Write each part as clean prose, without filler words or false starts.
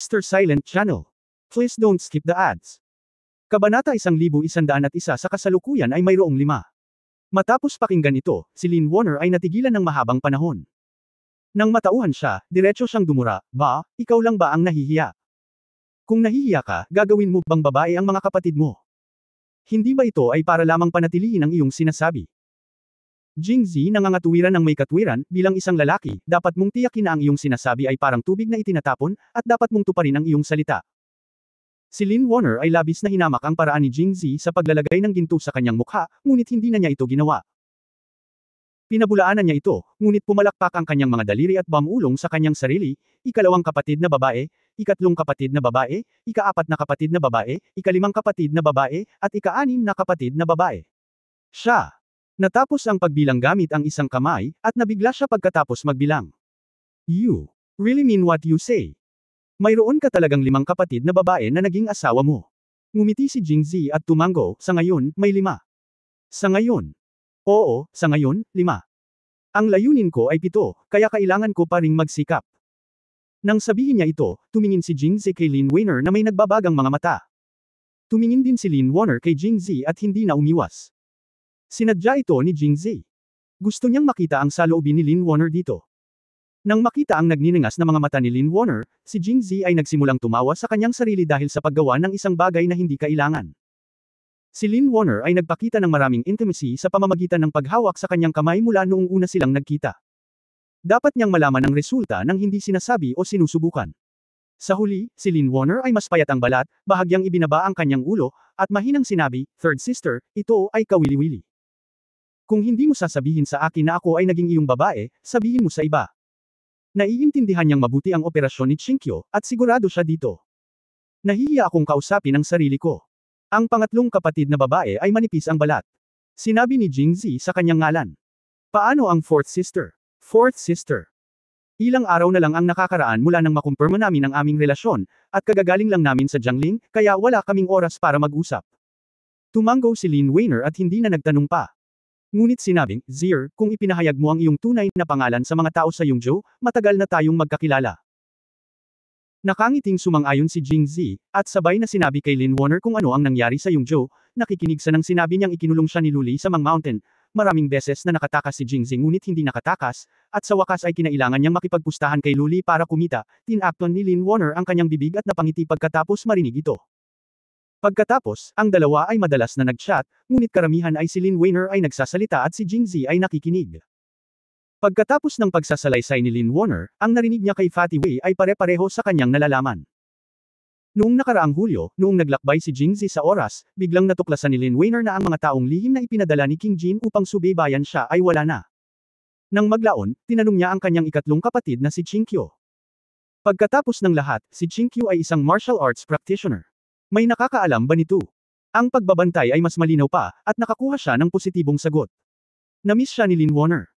Mr. Silent Channel. Please don't skip the ads. Kabanata 1101 sa kasalukuyan ay mayroong 5. Matapos pakinggan ito, si Lynn Warner ay natigilan ng mahabang panahon. Nang matauhan siya, diretso siyang dumura, "Ba, ikaw lang ba ang nahihiya? Kung nahihiya ka, gagawin mo bang babae ang mga kapatid mo? Hindi ba ito ay para lamang panatilihin ang iyong sinasabi?" Jingzi nangangatuwiran ng may katwiran, bilang isang lalaki, dapat mong tiyakin na ang iyong sinasabi ay parang tubig na itinatapon, at dapat mong tuparin ang iyong salita. Si Lynn Warner ay labis na hinamak ang paraan ni Jingzi sa paglalagay ng ginto sa kanyang mukha, ngunit hindi na niya ito ginawa. Pinabulaanan niya ito, ngunit pumalakpak ang kanyang mga daliri at bamulong sa kanyang sarili, ikalawang kapatid na babae, ikatlong kapatid na babae, ikaapat na kapatid na babae, ikalimang kapatid na babae, at ikaanim na kapatid na babae. Siya. Natapos ang pagbilang gamit ang isang kamay, at nabigla siya pagkatapos magbilang. "You really mean what you say? Mayroon ka talagang 5 kapatid na babae na naging asawa mo?" Ngumiti si Jingzi at tumango, "Sa ngayon, may 5. Sa ngayon? Oo, sa ngayon, 5. Ang layunin ko ay 7, kaya kailangan ko pa ring magsikap." Nang sabihin niya ito, tumingin si Jingzi kay Lynn Warner na may nagbabagang mga mata. Tumingin din si Lynn Warner kay Jingzi at hindi na umiwas. Sinadya ito ni Jingzi. Gusto niyang makita ang saloobin ni Lynn Warner dito. Nang makita ang nagniningas na mga mata ni Lynn Warner, si Jingzi ay nagsimulang tumawa sa kanyang sarili dahil sa paggawa ng isang bagay na hindi kailangan. Si Lynn Warner ay nagpakita ng maraming intimacy sa pamamagitan ng paghawak sa kanyang kamay mula noong una silang nagkita. Dapat niyang malaman ang resulta ng hindi sinasabi o sinusubukan. Sa huli, si Lynn Warner ay mas payat ang balat, bahagyang ibinaba ang kanyang ulo, at mahinang sinabi, "Third sister, ito ay kawili-wili. Kung hindi mo sasabihin sa akin na ako ay naging iyong babae, sabihin mo sa iba." Naiintindihan niyang mabuti ang operasyon ni Chinkyo, at sigurado siya dito. "Nahihiya akong kausapin ang sarili ko. Ang pangatlong kapatid na babae ay manipis ang balat." Sinabi ni Jingzi sa kanyang ngalan. "Paano ang fourth sister?" "Fourth sister? Ilang araw na lang ang nakakaraan mula nang makumpirma namin ang aming relasyon, at kagagaling lang namin sa Jiangling, kaya wala kaming oras para mag-usap." Tumango si Lynn Warner at hindi na nagtanong pa. Ngunit sinabing, "Zier, kung ipinahayag mo ang iyong tunay na pangalan sa mga tao sa Yongzhou, matagal na tayong magkakilala." Nakangiting sumang-ayon si Jingzi, at sabay na sinabi kay Lynn Warner kung ano ang nangyari sa Yongzhou, nakikinig sa nang sinabi niyang ikinulong siya ni Luli sa Mang Mountain. Maraming beses na nakatakas si Jingzi ngunit hindi nakatakas, at sa wakas ay kinailangan niyang makipagpustahan kay Luli para kumita. Tinakton ni Lynn Warner ang kanyang bibig at napangiti pagkatapos marinig ito. Pagkatapos, ang dalawa ay madalas na nag-chat, ngunit karamihan ay si Lynn Warner ay nagsasalita at si Jingzi ay nakikinig. Pagkatapos ng pagsasalaysay ni Lynn Warner, ang narinig niya kay Fatty Wei ay pare-pareho sa kanyang nalalaman. Noong nakaraang Hulyo, noong naglakbay si Jingzi sa oras, biglang natuklasan ni Lynn Warner na ang mga taong lihim na ipinadala ni King Jin upang subaybayan siya ay wala na. Nang maglaon, tinanong niya ang kanyang ikatlong kapatid na si Chinkyo. Pagkatapos ng lahat, si Chinkyo ay isang martial arts practitioner. May nakakaalam ba nito? Ang pagbabantay ay mas malinaw pa, at nakakuha siya ng positibong sagot. Namiss siya ni Lynn Warner.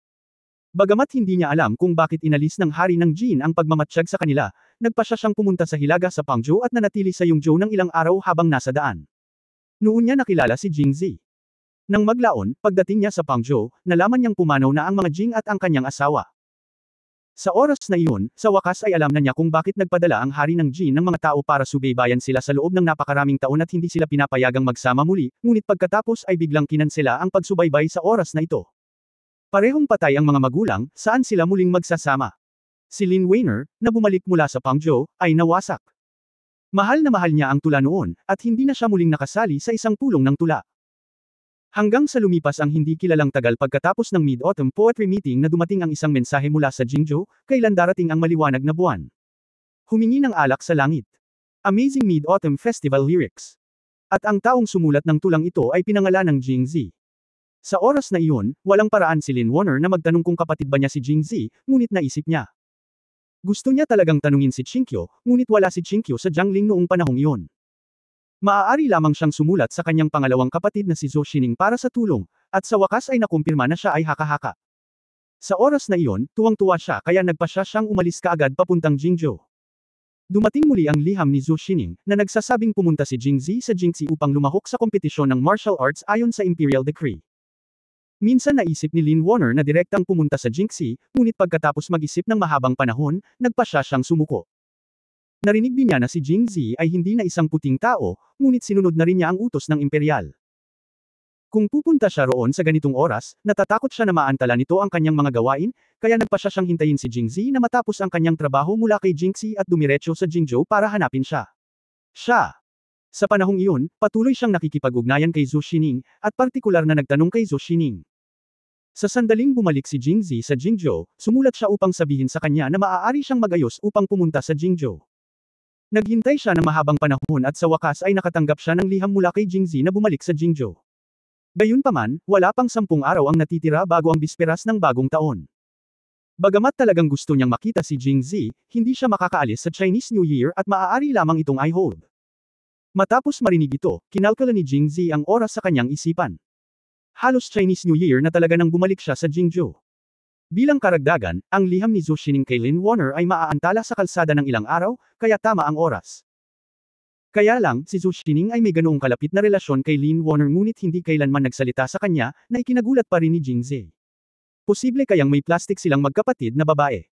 Bagamat hindi niya alam kung bakit inalis ng hari ng Jin ang pagmamatsyag sa kanila, nagpasya siyang pumunta sa hilaga sa Pangzhou at nanatili sa Yongzhou ng ilang araw habang nasa daan. Noon niya nakilala si Jingzi. Nang maglaon, pagdating niya sa Pangzhou, nalaman niyang pumanaw na ang mga Jing at ang kanyang asawa. Sa oras na iyon, sa wakas ay alam na niya kung bakit nagpadala ang hari ng Jin ng mga tao para subaybayan sila sa loob ng napakaraming taon at hindi sila pinapayagang magsama muli, ngunit pagkatapos ay biglang kinansela ang pagsubaybay sa oras na ito. Parehong patay ang mga magulang, saan sila muling magsasama? Si Lynn Warner, na bumalik mula sa Pangzhou, ay nawasak. Mahal na mahal niya ang tula noon, at hindi na siya muling nakasali sa isang pulong ng tula. Hanggang sa lumipas ang hindi kilalang tagal pagkatapos ng Mid-Autumn Poetry Meeting na dumating ang isang mensahe mula sa Jingzhou, kailan darating ang maliwanag na buwan. Humingi ng alak sa langit. Amazing Mid-Autumn Festival Lyrics. At ang taong sumulat ng tulang ito ay pinangalan ng Jingzi. Sa oras na iyon, walang paraan si Lynn Warner na magtanong kung kapatid ba niya si Jingzi, ngunit naisip niya. Gusto niya talagang tanungin si Chinkyo, ngunit wala si Chinkyo sa Jiangling noong panahong iyon. Maaari lamang siyang sumulat sa kanyang pangalawang kapatid na si Zhou Xining para sa tulong, at sa wakas ay nakumpirma na siya ay haka-haka. Sa oras na iyon, tuwang-tuwa siya kaya nagpasya siyang umalis kaagad papuntang Jingzhou. Dumating muli ang liham ni Zhou Xining, na nagsasabing pumunta si Jingzi sa Jingxi upang lumahok sa kompetisyon ng martial arts ayon sa Imperial Decree. Minsan naisip ni Lynn Warner na direktang pumunta sa Jingxi, ngunit pagkatapos mag-isip ng mahabang panahon, nagpasya siyang sumuko. Narinig din niya na si Jingzi ay hindi na isang puting tao, ngunit sinunod na rin niya ang utos ng imperial. Kung pupunta siya roon sa ganitong oras, natatakot siya na maantala nito ang kanyang mga gawain, kaya nagpasya siyang hintayin si Jingzi na matapos ang kanyang trabaho mula kay Jingxi at dumiretso sa Jingzhou para hanapin siya. Sa panahong iyon, patuloy siyang nakikipag-ugnayan kay Zhou Xining, at partikular na nagtanong kay Zhou Xining. Sa sandaling bumalik si Jingzi sa Jingzhou, sumulat siya upang sabihin sa kanya na maaari siyang mag-ayos upang pumunta sa Jingzhou. Naghintay siya ng mahabang panahon at sa wakas ay nakatanggap siya ng liham mula kay Jingzi na bumalik sa Jingzhou. Gayunpaman, wala pang 10 araw ang natitira bago ang bisperas ng bagong taon. Bagamat talagang gusto niyang makita si Jingzi, hindi siya makakaalis sa Chinese New Year at maaari lamang itong i-hold. Matapos marinig ito, kinalkula ni Jingzi ang oras sa kanyang isipan. Halos Chinese New Year na talaga nang bumalik siya sa Jingzhou. Bilang karagdagan, ang liham ni Zhou Xining kay Lin Warner ay maaantala sa kalsada ng ilang araw, kaya tama ang oras. Kaya lang, si Zhou Xining ay may ganoong kalapit na relasyon kay Lin Warner ngunit hindi kailanman nagsalita sa kanya, na ikinagulat pa rin ni Jingzi. Posible kayang may plastik silang magkapatid na babae.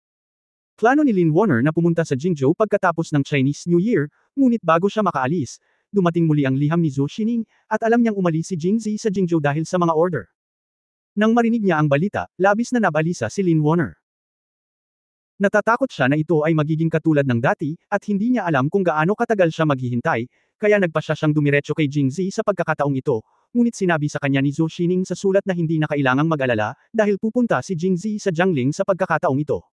Plano ni Lin Warner na pumunta sa Jingzhou pagkatapos ng Chinese New Year, ngunit bago siya makaalis, dumating muli ang liham ni Zhou Xining, at alam niyang umalis si Jingzi sa Jingzhou dahil sa mga order. Nang marinig niya ang balita, labis na nabalisa si Lin Warner. Natatakot siya na ito ay magiging katulad ng dati, at hindi niya alam kung gaano katagal siya maghihintay, kaya nagpasya siyang dumiretso kay Jingzi sa pagkakataong ito, ngunit sinabi sa kanya ni Zhou Xining sa sulat na hindi na kailangang mag-alala, dahil pupunta si Jingzi sa Jiangling sa pagkakataong ito.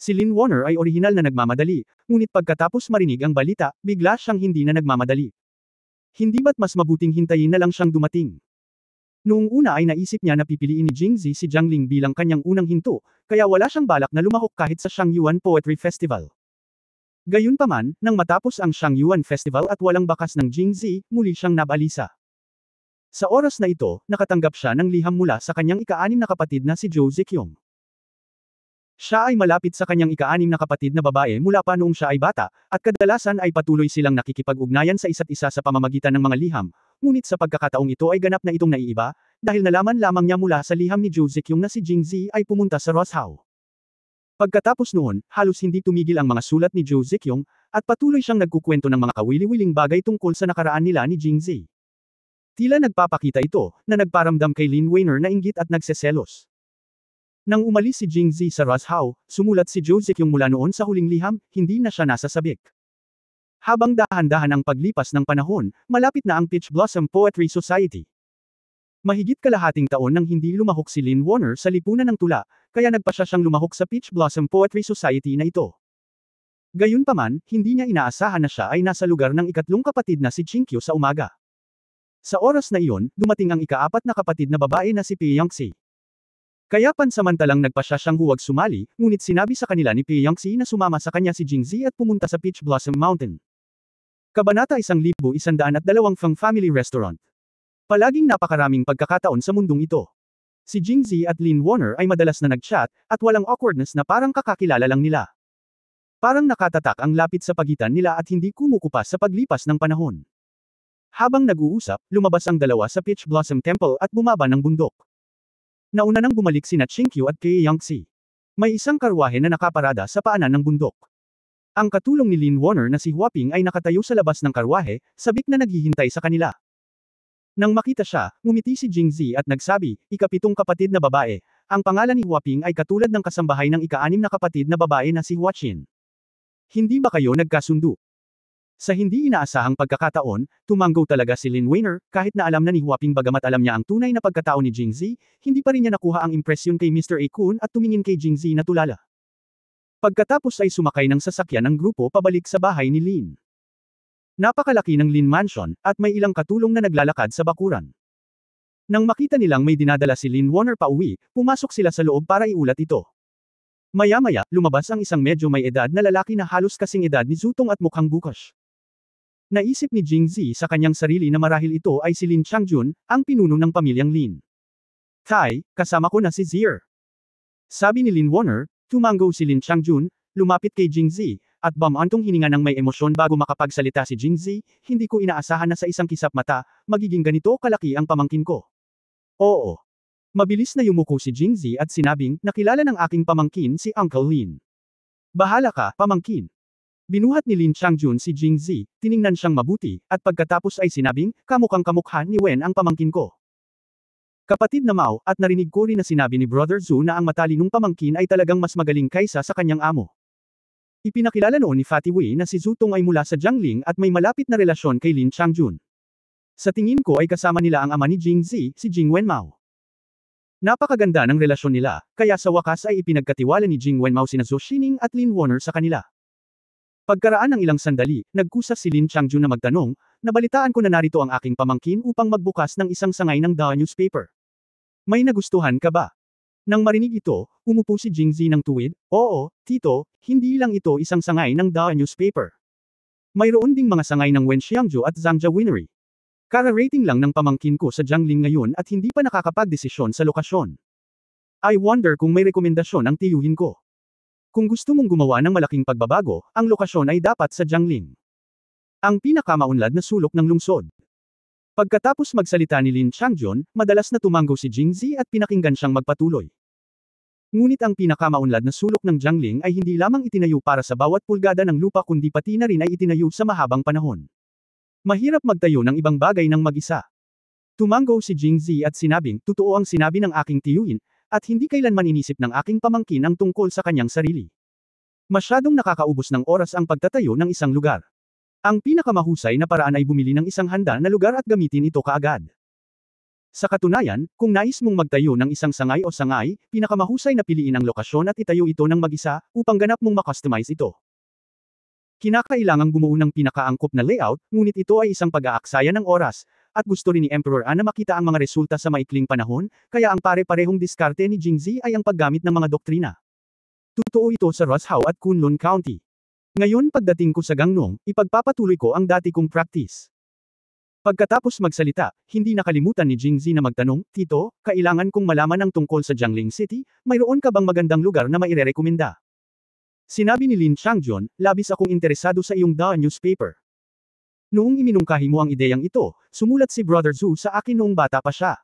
Si Lin Warner ay orihinal na nagmamadali, ngunit pagkatapos marinig ang balita, bigla siyang hindi na nagmamadali. Hindi ba't mas mabuting hintayin na lang siyang dumating? Noong una ay naisip niya na pipiliin ni Jingzi si Jiangling bilang kanyang unang hinto, kaya wala siyang balak na lumahok kahit sa Shangyuan Poetry Festival. Gayunpaman, nang matapos ang Shangyuan Festival at walang bakas ng Jingzi, muli siyang nabalisa. Sa oras na ito, nakatanggap siya ng liham mula sa kanyang ika-6 na kapatid na si Zhou Ziqiong. Siya ay malapit sa kanyang ika-6 na kapatid na babae mula pa noong siya ay bata, at kadalasan ay patuloy silang nakikipag-ugnayan sa isa't isa sa pamamagitan ng mga liham, ngunit sa pagkakataong ito ay ganap na itong naiiba, dahil nalaman lamang niya mula sa liham ni Zhou Ziqiong na si Jingzi ay pumunta sa Roshao. Pagkatapos noon, halos hindi tumigil ang mga sulat ni Zhou Ziqiong, at patuloy siyang nagkukwento ng mga kawili-wiling bagay tungkol sa nakaraan nila ni Jingzi. Tila nagpapakita ito, na nagparamdam kay Lin Warner na inggit at nagseselos. Nang umalis si Jingzi sa Roshao, sumulat si Zhou Ziqiong mula noon sa huling liham, hindi na siya nasasabik. Habang dahan-dahan ang paglipas ng panahon, malapit na ang Peach Blossom Poetry Society. Mahigit kalahating taon nang hindi lumahok si Lin Warner sa lipunan ng tula, kaya nagpasya siyang lumahok sa Peach Blossom Poetry Society na ito. Gayunpaman, hindi niya inaasahan na siya ay nasa lugar ng ikatlong kapatid na si Chinkyu sa umaga. Sa oras na iyon, dumating ang ika-4 na kapatid na babae na si Piangxi. Kaya pansamantalang nagpasya siyang huwag sumali, ngunit sinabi sa kanila ni Piangxi na sumama sa kanya si Jingzi at pumunta sa Peach Blossom Mountain. Kabanata 1120 Fang Family Restaurant. Palaging napakaraming pagkakataon sa mundong ito. Si Jingzi at Lin Warner ay madalas na nag-chat, at walang awkwardness na parang kakakilala lang nila. Parang nakatatak ang lapit sa pagitan nila at hindi kumukupas sa paglipas ng panahon. Habang nag-uusap, lumabas ang dalawa sa Peach Blossom Temple at bumaba ng bundok. Nauna nang bumalik sina Chinkyu at Piangxi. May isang karwahe na nakaparada sa paanan ng bundok. Ang katulong ni Lin Warner na si Huaping ay nakatayo sa labas ng karwahe, sabik na naghihintay sa kanila. Nang makita siya, ngumiti si Jingzi at nagsabi, ika-7 kapatid na babae, ang pangalan ni Huaping ay katulad ng kasambahay ng ika-6 na kapatid na babae na si Huaqin. Hindi ba kayo nagkasundo? Sa hindi inaasahang pagkakataon, tumanggo talaga si Lin Warner, kahit na alam na ni Huaping bagamat alam niya ang tunay na pagkatao ni Jingzi, hindi pa rin niya nakuha ang impresyon kay Mr. A. Kun at tumingin kay Jingzi na tulala. Pagkatapos ay sumakay ng sasakyan ng grupo pabalik sa bahay ni Lin. Napakalaki ng Lin Mansion, at may ilang katulong na naglalakad sa bakuran. Nang makita nilang may dinadala si Lin Warner pa uwi, pumasok sila sa loob para iulat ito. Maya-maya, lumabas ang isang medyo may edad na lalaki na halos kasing edad ni Zutong at mukhang bukas. Naisip ni Jingzi sa kanyang sarili na marahil ito ay si Lin Changjun, ang pinuno ng pamilyang Lin. Tai, kasama ko na si Zier. Sabi ni Lin Warner, tumanggo si Lin Changjun, lumapit kay Jingzi, at bamantong hininga ng may emosyon bago makapagsalita si Jingzi, hindi ko inaasahan na sa isang kisap mata, magiging ganito kalaki ang pamangkin ko. Oo. Mabilis na yumuko si Jingzi at sinabing, nakilala ng aking pamangkin si Uncle Lin. Bahala ka, pamangkin. Binuhat ni Lin Changjun si Jing Zi, tiningnan siyang mabuti, at pagkatapos ay sinabing, kamukhang kamukha ni Wen ang pamangkin ko. Kapatid na Mao, at narinig ko rin na sinabi ni Brother Zhu na ang matalinong pamangkin ay talagang mas magaling kaysa sa kanyang amo. Ipinakilala noon ni Fatty Wei na si Zhu Tong ay mula sa Jiangling at may malapit na relasyon kay Lin Changjun. Sa tingin ko ay kasama nila ang ama ni Jing Zi, si Jing Wenmao. Napakaganda ng relasyon nila, kaya sa wakas ay ipinagkatiwala ni Jing Wenmao sina Zhou Xining at Lin Warner sa kanila. Pagkaraan ng ilang sandali, nagkusas si Lin Changjun na magtanong, nabalitaan ko na narito ang aking pamangkin upang magbukas ng isang sangay ng The Newspaper. May nagustuhan ka ba? Nang marinig ito, umupo si Jing Zi ng tuwid, oo, tito, hindi lang ito isang sangay ng The Newspaper. Mayroon ding mga sangay ng Wen Xiangju at Zhangja Winery. Kara-rating lang ng pamangkin ko sa Jiangling ngayon at hindi pa nakakapagdesisyon sa lokasyon. I wonder kung may rekomendasyon ang tiyuhin ko. Kung gusto mong gumawa ng malaking pagbabago, ang lokasyon ay dapat sa Jiangling. Ang pinakamaunlad na sulok ng lungsod. Pagkatapos magsalita ni Lin Changjun, madalas na tumanggo si Jing Zi at pinakinggan siyang magpatuloy. Ngunit ang pinakamaunlad na sulok ng Jiangling ay hindi lamang itinayo para sa bawat pulgada ng lupa kundi pati na rin ay itinayo sa mahabang panahon. Mahirap magtayo ng ibang bagay ng mag-isa. Tumanggo si Jing Zi at sinabing, totoo ang sinabi ng aking tiyuhin, at hindi kailanman inisip ng aking pamangkin ang tungkol sa kanyang sarili. Masyadong nakakaubos ng oras ang pagtatayo ng isang lugar. Ang pinakamahusay na paraan ay bumili ng isang handa na lugar at gamitin ito kaagad. Sa katunayan, kung nais mong magtayo ng isang sangay o sangay, pinakamahusay na piliin ang lokasyon at itayo ito ng mag-isa, upang ganap mong makustomize ito. Kinakailangang bumuo ng pinakaangkop na layout, ngunit ito ay isang pag-aaksaya ng oras, at gusto rin ni Emperor An na makita ang mga resulta sa maikling panahon, kaya ang pare-parehong diskarte ni Jing Zi ay ang paggamit ng mga doktrina. Totoo ito sa Roshao at Kunlun County. Ngayon pagdating ko sa Gangnong, ipagpapatuloy ko ang dati kong practice. Pagkatapos magsalita, hindi nakalimutan ni Jing Zi na magtanong, Tito, kailangan kong malaman ang tungkol sa Jiangling City, mayroon ka bang magandang lugar na mairerekomenda? Sinabi ni Lin Changjun, labis akong interesado sa iyong The Newspaper. Noong iminungkahi mo ang ideyang ito, sumulat si Brother Zhu sa akin noong bata pa siya.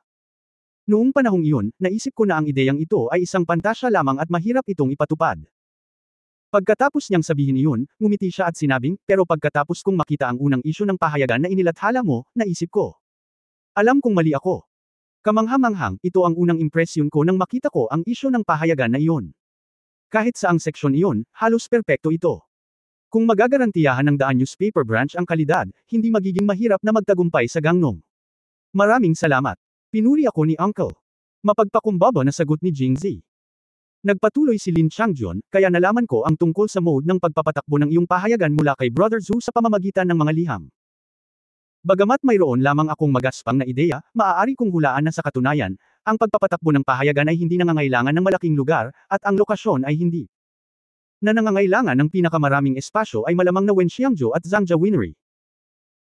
Noong panahong iyon, naisip ko na ang ideyang ito ay isang pantasya lamang at mahirap itong ipatupad. Pagkatapos niyang sabihin iyon, ngumiti siya at sinabing, pero pagkatapos kong makita ang unang isyu ng pahayagan na inilathala mo, naisip ko. Alam kong mali ako. Kamangha-manghang, ito ang unang impresyon ko nang makita ko ang isyu ng pahayagan na iyon. Kahit sa ang seksyon iyon, halos perpekto ito. Kung magagarantiyahan ng The Newspaper Branch ang kalidad, hindi magiging mahirap na magtagumpay sa Gangnong. Maraming salamat. Pinuri ako ni Uncle. Mapagpakumbaba na sagot ni Jing Zi. Nagpatuloy si Lin Changjun, kaya nalaman ko ang tungkol sa mode ng pagpapatakbo ng iyong pahayagan mula kay Brother Zhu sa pamamagitan ng mga liham. Bagamat mayroon lamang akong magaspang na ideya, maaari kong hulaan na sa katunayan, ang pagpapatakbo ng pahayagan ay hindi nangangailangan ng malaking lugar, at ang lokasyon ay hindi. Na nangangailangan ng pinakamaraming espasyo ay malamang na Wen Xiangju at Zhangja Winery.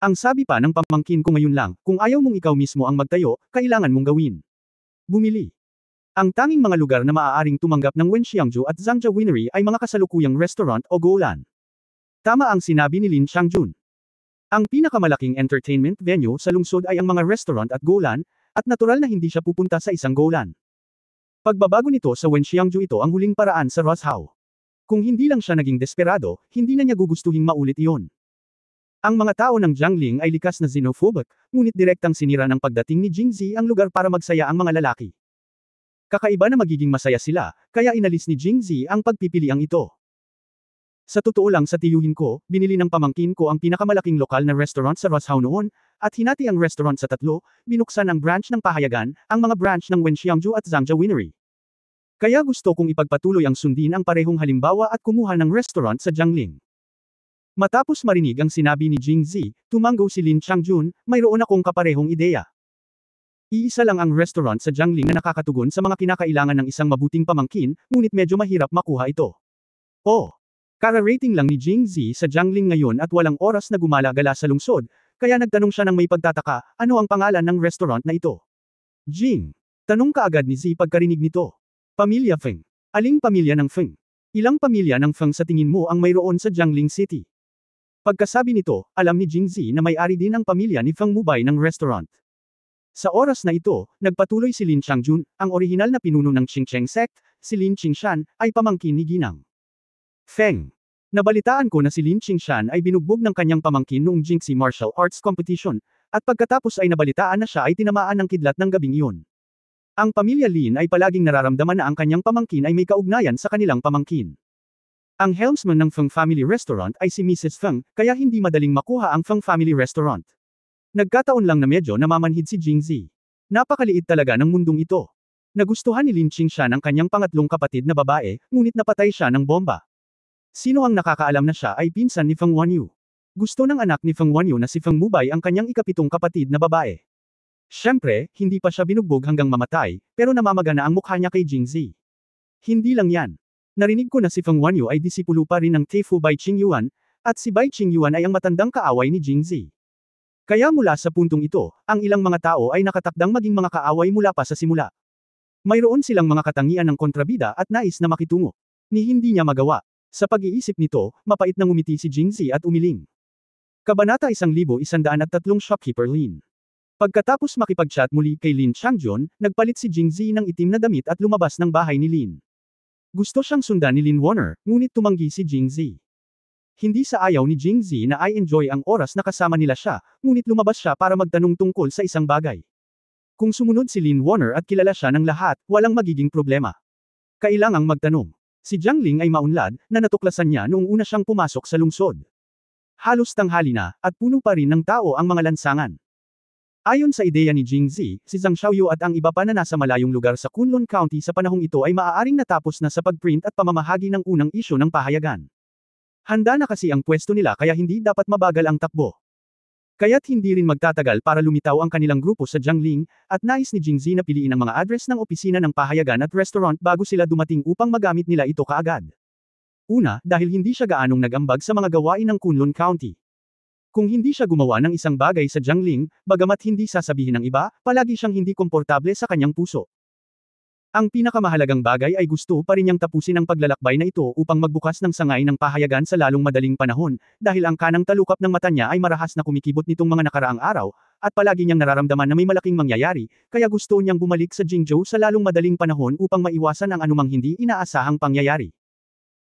Ang sabi pa ng pamangkin ko ngayon lang, kung ayaw mong ikaw mismo ang magtayo, kailangan mong gawin. Bumili. Ang tanging mga lugar na maaaring tumanggap ng Wen Xiangju at Zhangja Winery ay mga kasalukuyang restaurant o golan. Tama ang sinabi ni Lin Changjun. Ang pinakamalaking entertainment venue sa lungsod ay ang mga restaurant at golan, at natural na hindi siya pupunta sa isang golan. Pagbabago nito sa Wen Xiangju ito ang huling paraan sa Roshao. Kung hindi lang siya naging desperado, hindi na niya gugustuhing maulit iyon. Ang mga tao ng Jiangling ay likas na xenophobic, ngunit direktang sinira ng pagdating ni Jing Zi ang lugar para magsaya ang mga lalaki. Kakaiba na magiging masaya sila, kaya inalis ni Jing Zi ang pagpipiliang ito. Sa totoo lang sa tiyuhin ko, binili ng pamangkin ko ang pinakamalaking lokal na restaurant sa Roshao noon, at hinati ang restaurant sa tatlo, binuksan ang branch ng pahayagan, ang mga branch ng Wen Xiangju at Zhangja Winery. Kaya gusto kong ipagpatuloy ang sundin ang parehong halimbawa at kumuha ng restaurant sa Jiangling. Matapos marinig ang sinabi ni Jing Zi, tumanggo si Lin Changjun, mayroon akong kaparehong ideya. Iisa lang ang restaurant sa Jiangling na nakakatugon sa mga kinakailangan ng isang mabuting pamangkin, ngunit medyo mahirap makuha ito. Oh! Kara-rating lang ni Jing Zi sa Jiangling ngayon at walang oras na gumala-gala sa lungsod, kaya nagtanong siya ng may pagtataka, ano ang pangalan ng restaurant na ito? Jing. Tanong kaagad ni Zi pagkarinig nito. Pamilya Feng. Aling pamilya ng Feng? Ilang pamilya ng Feng sa tingin mo ang mayroon sa Jiangling City? Pagkasabi nito, alam ni Jing Zi na may-ari din ang pamilya ni Feng Mubay ng restaurant. Sa oras na ito, nagpatuloy si Lin Changjun, ang orihinal na pinuno ng Qingcheng sect, si Lin Qingshan, ay pamangkin ni Ginang Feng. Nabalitaan ko na si Lin Qingshan ay binugbog ng kanyang pamangkin noong Jingxi Martial Arts Competition, at pagkatapos ay nabalitaan na siya ay tinamaan ng kidlat ng gabing iyon. Ang pamilya Lin ay palaging nararamdaman na ang kanyang pamangkin ay may kaugnayan sa kanilang pamangkin. Ang helmsman ng Feng Family Restaurant ay si Mrs. Feng, kaya hindi madaling makuha ang Feng Family Restaurant. Nagkataon lang na medyo namamanhid si Jingzi. Napakaliit talaga ng mundong ito. Nagustuhan ni Lin Qingshan ang kanyang pangatlong kapatid na babae, ngunit napatay siya ng bomba. Sino ang nakakaalam na siya ay pinsan ni Feng Wanyu? Gusto ng anak ni Feng Wanyu na si Feng Mubay ang kanyang ikapitong kapatid na babae. Siyempre, hindi pa siya binugbog hanggang mamatay, pero namamagana ang mukha niya kay Jingzi. Hindi lang yan. Narinig ko na si Feng Wanyu ay disipulo pa rin ng Teifu Bai Qingyuan, at si Bai Qingyuan ay ang matandang kaaway ni Jingzi. Kaya mula sa puntong ito, ang ilang mga tao ay nakatakdang maging mga kaaway mula pa sa simula. Mayroon silang mga katangian ng kontrabida at nais na makitungo. Ni hindi niya magawa. Sa pag-iisip nito, mapait na ngumiti si Jingzi at umiling. Kabanata 1103 Shopkeeper Lin. Pagkatapos makipag-chat muli kay Lin Changjun, nagpalit si Jingzi ng itim na damit at lumabas ng bahay ni Lin. Gusto siyang sundan ni Lin Warner, ngunit tumanggi si Jingzi. Hindi sa ayaw ni Jingzi na ay enjoy ang oras na kasama nila siya, ngunit lumabas siya para magtanong tungkol sa isang bagay. Kung sumunod si Lin Warner at kilala siya ng lahat, walang magiging problema. Kailangang magtanong. Si Jiang Ling ay maunlad, na natuklasan niya noong una siyang pumasok sa lungsod. Halos tanghali na, at puno pa rin ng tao ang mga lansangan. Ayon sa ideya ni Jingzi, si Zhang Xiaoyu at ang iba pa na nasa malayong lugar sa Kunlun County sa panahong ito ay maaaring natapos na sa pagprint at pamamahagi ng unang isyu ng pahayagan. Handa na kasi ang pwesto nila kaya hindi dapat mabagal ang takbo. Kaya't hindi rin magtatagal para lumitaw ang kanilang grupo sa Jiangling, at nais ni Jingzi na piliin ang mga address ng opisina ng pahayagan at restaurant bago sila dumating upang magamit nila ito kaagad. Una, dahil hindi siya gaanong nag-ambag sa mga gawain ng Kunlun County. Kung hindi siya gumawa ng isang bagay sa Jiangling, bagamat hindi sasabihin ng iba, palagi siyang hindi komportable sa kanyang puso. Ang pinakamahalagang bagay ay gusto pa rin niyang tapusin ang paglalakbay na ito upang magbukas ng sangay ng pahayagan sa lalong madaling panahon, dahil ang kanang talukap ng mata niya ay marahas na kumikibot nitong mga nakaraang araw, at palagi niyang nararamdaman na may malaking mangyayari, kaya gusto niyang bumalik sa Jingzhou sa lalong madaling panahon upang maiwasan ang anumang hindi inaasahang pangyayari.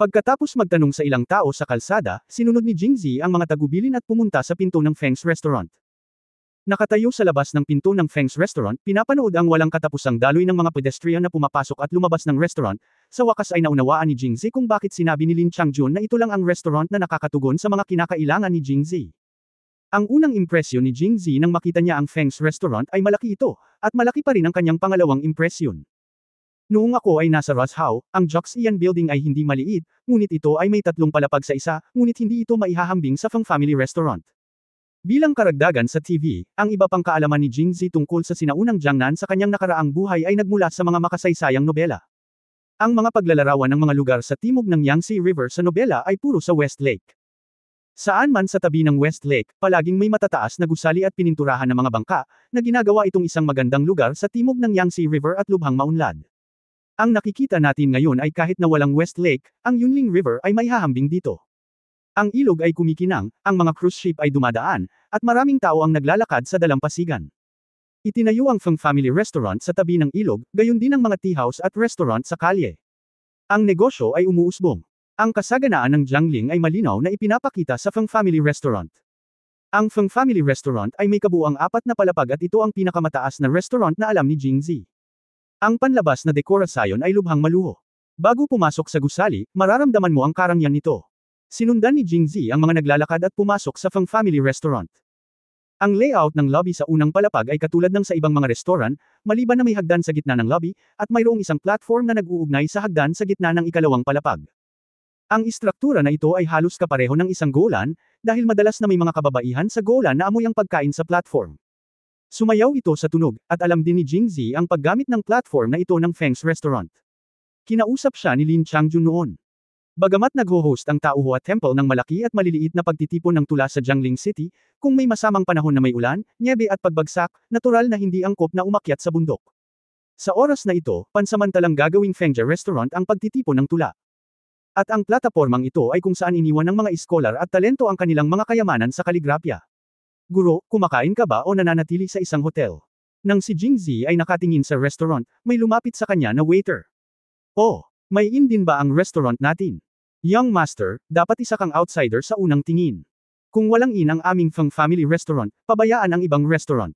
Pagkatapos magtanong sa ilang tao sa kalsada, sinunod ni Jingzi ang mga tagubilin at pumunta sa pinto ng Feng's Restaurant. Nakatayo sa labas ng pinto ng Feng's Restaurant, pinapanood ang walang katapusang daloy ng mga pedestrian na pumapasok at lumabas ng restaurant. Sa wakas ay naunawaan ni Jingzi kung bakit sinabi ni Lin Changjun na ito lang ang restaurant na nakakatugon sa mga kinakailangan ni Jingzi. Ang unang impresyon ni Jingzi nang makita niya ang Feng's Restaurant ay malaki ito, at malaki pa rin ang kanyang pangalawang impresyon. Noong ako ay nasa Roshao, ang Joxian Building ay hindi maliit, ngunit ito ay may 3 palapag sa isa, ngunit hindi ito maihahambing sa Feng Family Restaurant. Bilang karagdagan sa TV, ang iba pang kaalaman ni Jingzi tungkol sa sinaunang Jiangnan sa kanyang nakaraang buhay ay nagmula sa mga makasaysayang nobela. Ang mga paglalarawan ng mga lugar sa timog ng Yangtze River sa nobela ay puro sa West Lake. Saan man sa tabi ng West Lake, palaging may matataas na gusali at pininturahan ng mga bangka, na ginagawa itong isang magandang lugar sa timog ng Yangtze River at lubhang maunlad. Ang nakikita natin ngayon ay kahit na walang West Lake, ang Yunling River ay maihahambing dito. Ang ilog ay kumikinang, ang mga cruise ship ay dumadaan, at maraming tao ang naglalakad sa dalampasigan. Itinayo ang Feng Family Restaurant sa tabi ng ilog, gayon din ang mga tea house at restaurant sa kalye. Ang negosyo ay umuusbong. Ang kasaganaan ng Jiangling ay malinaw na ipinapakita sa Feng Family Restaurant. Ang Feng Family Restaurant ay may kabuuang 4 na palapag at ito ang pinakamataas na restaurant na alam ni Jingzi. Ang panlabas na dekorasyon ay lubhang maluho. Bago pumasok sa gusali, mararamdaman mo ang karangyan nito. Sinundan ni Jingzi ang mga naglalakad at pumasok sa Feng Family Restaurant. Ang layout ng lobby sa unang palapag ay katulad ng sa ibang mga restoran, maliban na may hagdan sa gitna ng lobby, at mayroong isang platform na nag-uugnay sa hagdan sa gitna ng ikalawang palapag. Ang istruktura na ito ay halos kapareho ng isang golan, dahil madalas na may mga kababaihan sa golan na amoy ang pagkain sa platform. Sumayaw ito sa tunog, at alam din ni Jingzi ang paggamit ng platform na ito ng Feng's Restaurant. Kinausap siya ni Lin Changjun noon. Bagamat nagho-host ang Taohua Temple ng malaki at maliliit na pagtitipon ng tula sa Jiangling City, kung may masamang panahon na may ulan, nyebe at pagbagsak, natural na hindi angkop na umakyat sa bundok. Sa oras na ito, pansamantalang gagawing Fengja Restaurant ang pagtitipon ng tula. At ang platapormang ito ay kung saan iniwan ng mga iskolar at talento ang kanilang mga kayamanan sa kaligrapya. Guro, kumakain ka ba o nananatili sa isang hotel? Nang si Jingzi ay nakatingin sa restaurant, may lumapit sa kanya na waiter. Oh, may in din ba ang restaurant natin? Young Master, dapat isa kang outsider sa unang tingin. Kung walang in ang aming Feng Family Restaurant, pabayaan ang ibang restaurant.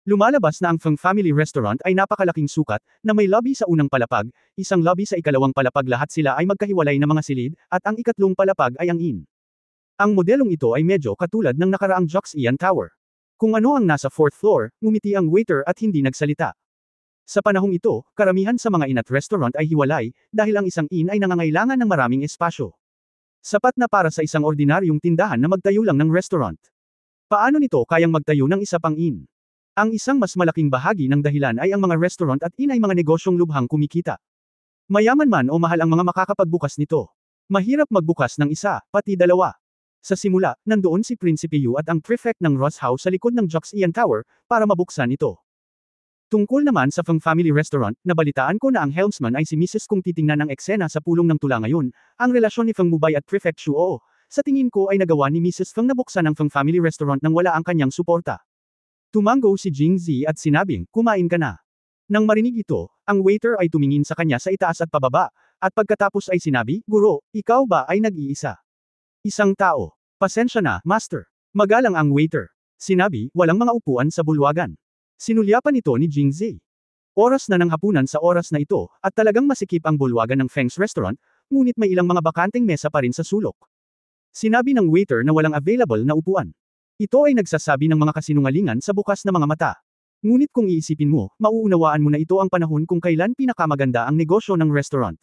Lumalabas na ang Feng Family Restaurant ay napakalaking sukat, na may lobby sa unang palapag, isang lobby sa ikalawang palapag, lahat sila ay magkahiwalay na mga silid, at ang ikatlong palapag ay ang inn. Ang modelong ito ay medyo katulad ng nakaraang Joxian Tower. Kung ano ang nasa 4th floor, ngumiti ang waiter at hindi nagsalita. Sa panahong ito, karamihan sa mga inn at restaurant ay hiwalay, dahil ang isang inn ay nangangailangan ng maraming espasyo. Sapat na para sa isang ordinaryong tindahan na magtayo lang ng restaurant. Paano nito kayang magtayo ng isa pang inn? Ang isang mas malaking bahagi ng dahilan ay ang mga restaurant at inn ay mga negosyong lubhang kumikita. Mayaman man o mahal ang mga makakapagbukas nito. Mahirap magbukas ng isa, pati dalawa. Sa simula, nandoon si Prinsipe Yu at ang prefect ng Ross House sa likod ng Joxian Tower, para mabuksan ito. Tungkol naman sa Feng Family Restaurant, nabalitaan ko na ang helmsman ay si Mrs. Kung titingnan ang eksena sa pulong ng tula ngayon, ang relasyon ni Feng Mubay at Prefect Shu Oo, sa tingin ko ay nagawa ni Mrs. Feng na buksan ang Feng Family Restaurant nang wala ang kanyang suporta. Tumango si Jingzi at sinabing, kumain ka na. Nang marinig ito, ang waiter ay tumingin sa kanya sa itaas at pababa, at pagkatapos ay sinabi, Guro, ikaw ba ay nag-iisa? Isang tao. Pasensya na, master. Magalang ang waiter. Sinabi, walang mga upuan sa bulwagan. Sinulyapan ito ni Jingzi. Oras na ng hapunan sa oras na ito, at talagang masikip ang bulwagan ng Feng's Restaurant, ngunit may ilang mga bakanteng mesa pa rin sa sulok. Sinabi ng waiter na walang available na upuan. Ito ay nagsasabi ng mga kasinungalingan sa bukas na mga mata. Ngunit kung iisipin mo, mauunawaan mo na ito ang panahon kung kailan pinakamaganda ang negosyo ng restaurant.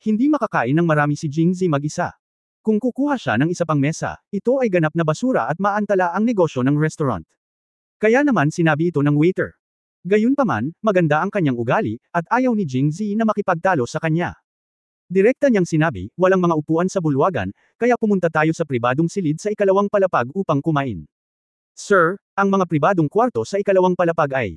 Hindi makakain ng marami si Jingzi mag-isa. Kung kukuha siya ng isa pang mesa, ito ay ganap na basura at maantala ang negosyo ng restaurant. Kaya naman sinabi ito ng waiter. Gayunpaman, maganda ang kanyang ugali, at ayaw ni Jingzi na makipagtalo sa kanya. Direkta niyang sinabi, walang mga upuan sa bulwagan, kaya pumunta tayo sa pribadong silid sa ikalawang palapag upang kumain. Sir, ang mga pribadong kwarto sa ikalawang palapag ay.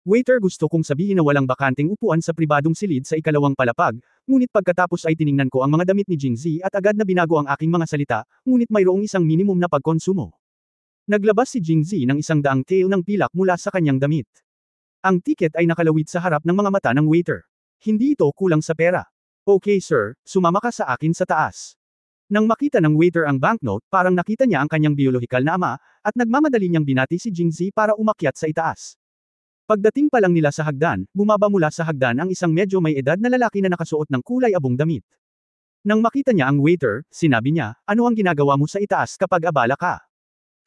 Waiter, gusto kong sabihin na walang bakanting upuan sa pribadong silid sa ikalawang palapag, ngunit pagkatapos ay tiningnan ko ang mga damit ni Jingzi at agad na binago ang aking mga salita, ngunit mayroong isang minimum na pagkonsumo. Naglabas si Jingzi ng 100 tael ng pilak mula sa kanyang damit. Ang tiket ay nakalawit sa harap ng mga mata ng waiter. Hindi ito kulang sa pera. Okay sir, sumama ka sa akin sa taas. Nang makita ng waiter ang banknote, parang nakita niya ang kanyang biolohikal na ama, at nagmamadali niyang binati si Jingzi para umakyat sa itaas. Pagdating pa lang nila sa hagdan, bumaba mula sa hagdan ang isang medyo may edad na lalaki na nakasuot ng kulay abong damit. Nang makita niya ang waiter, sinabi niya, ano ang ginagawa mo sa itaas kapag abala ka?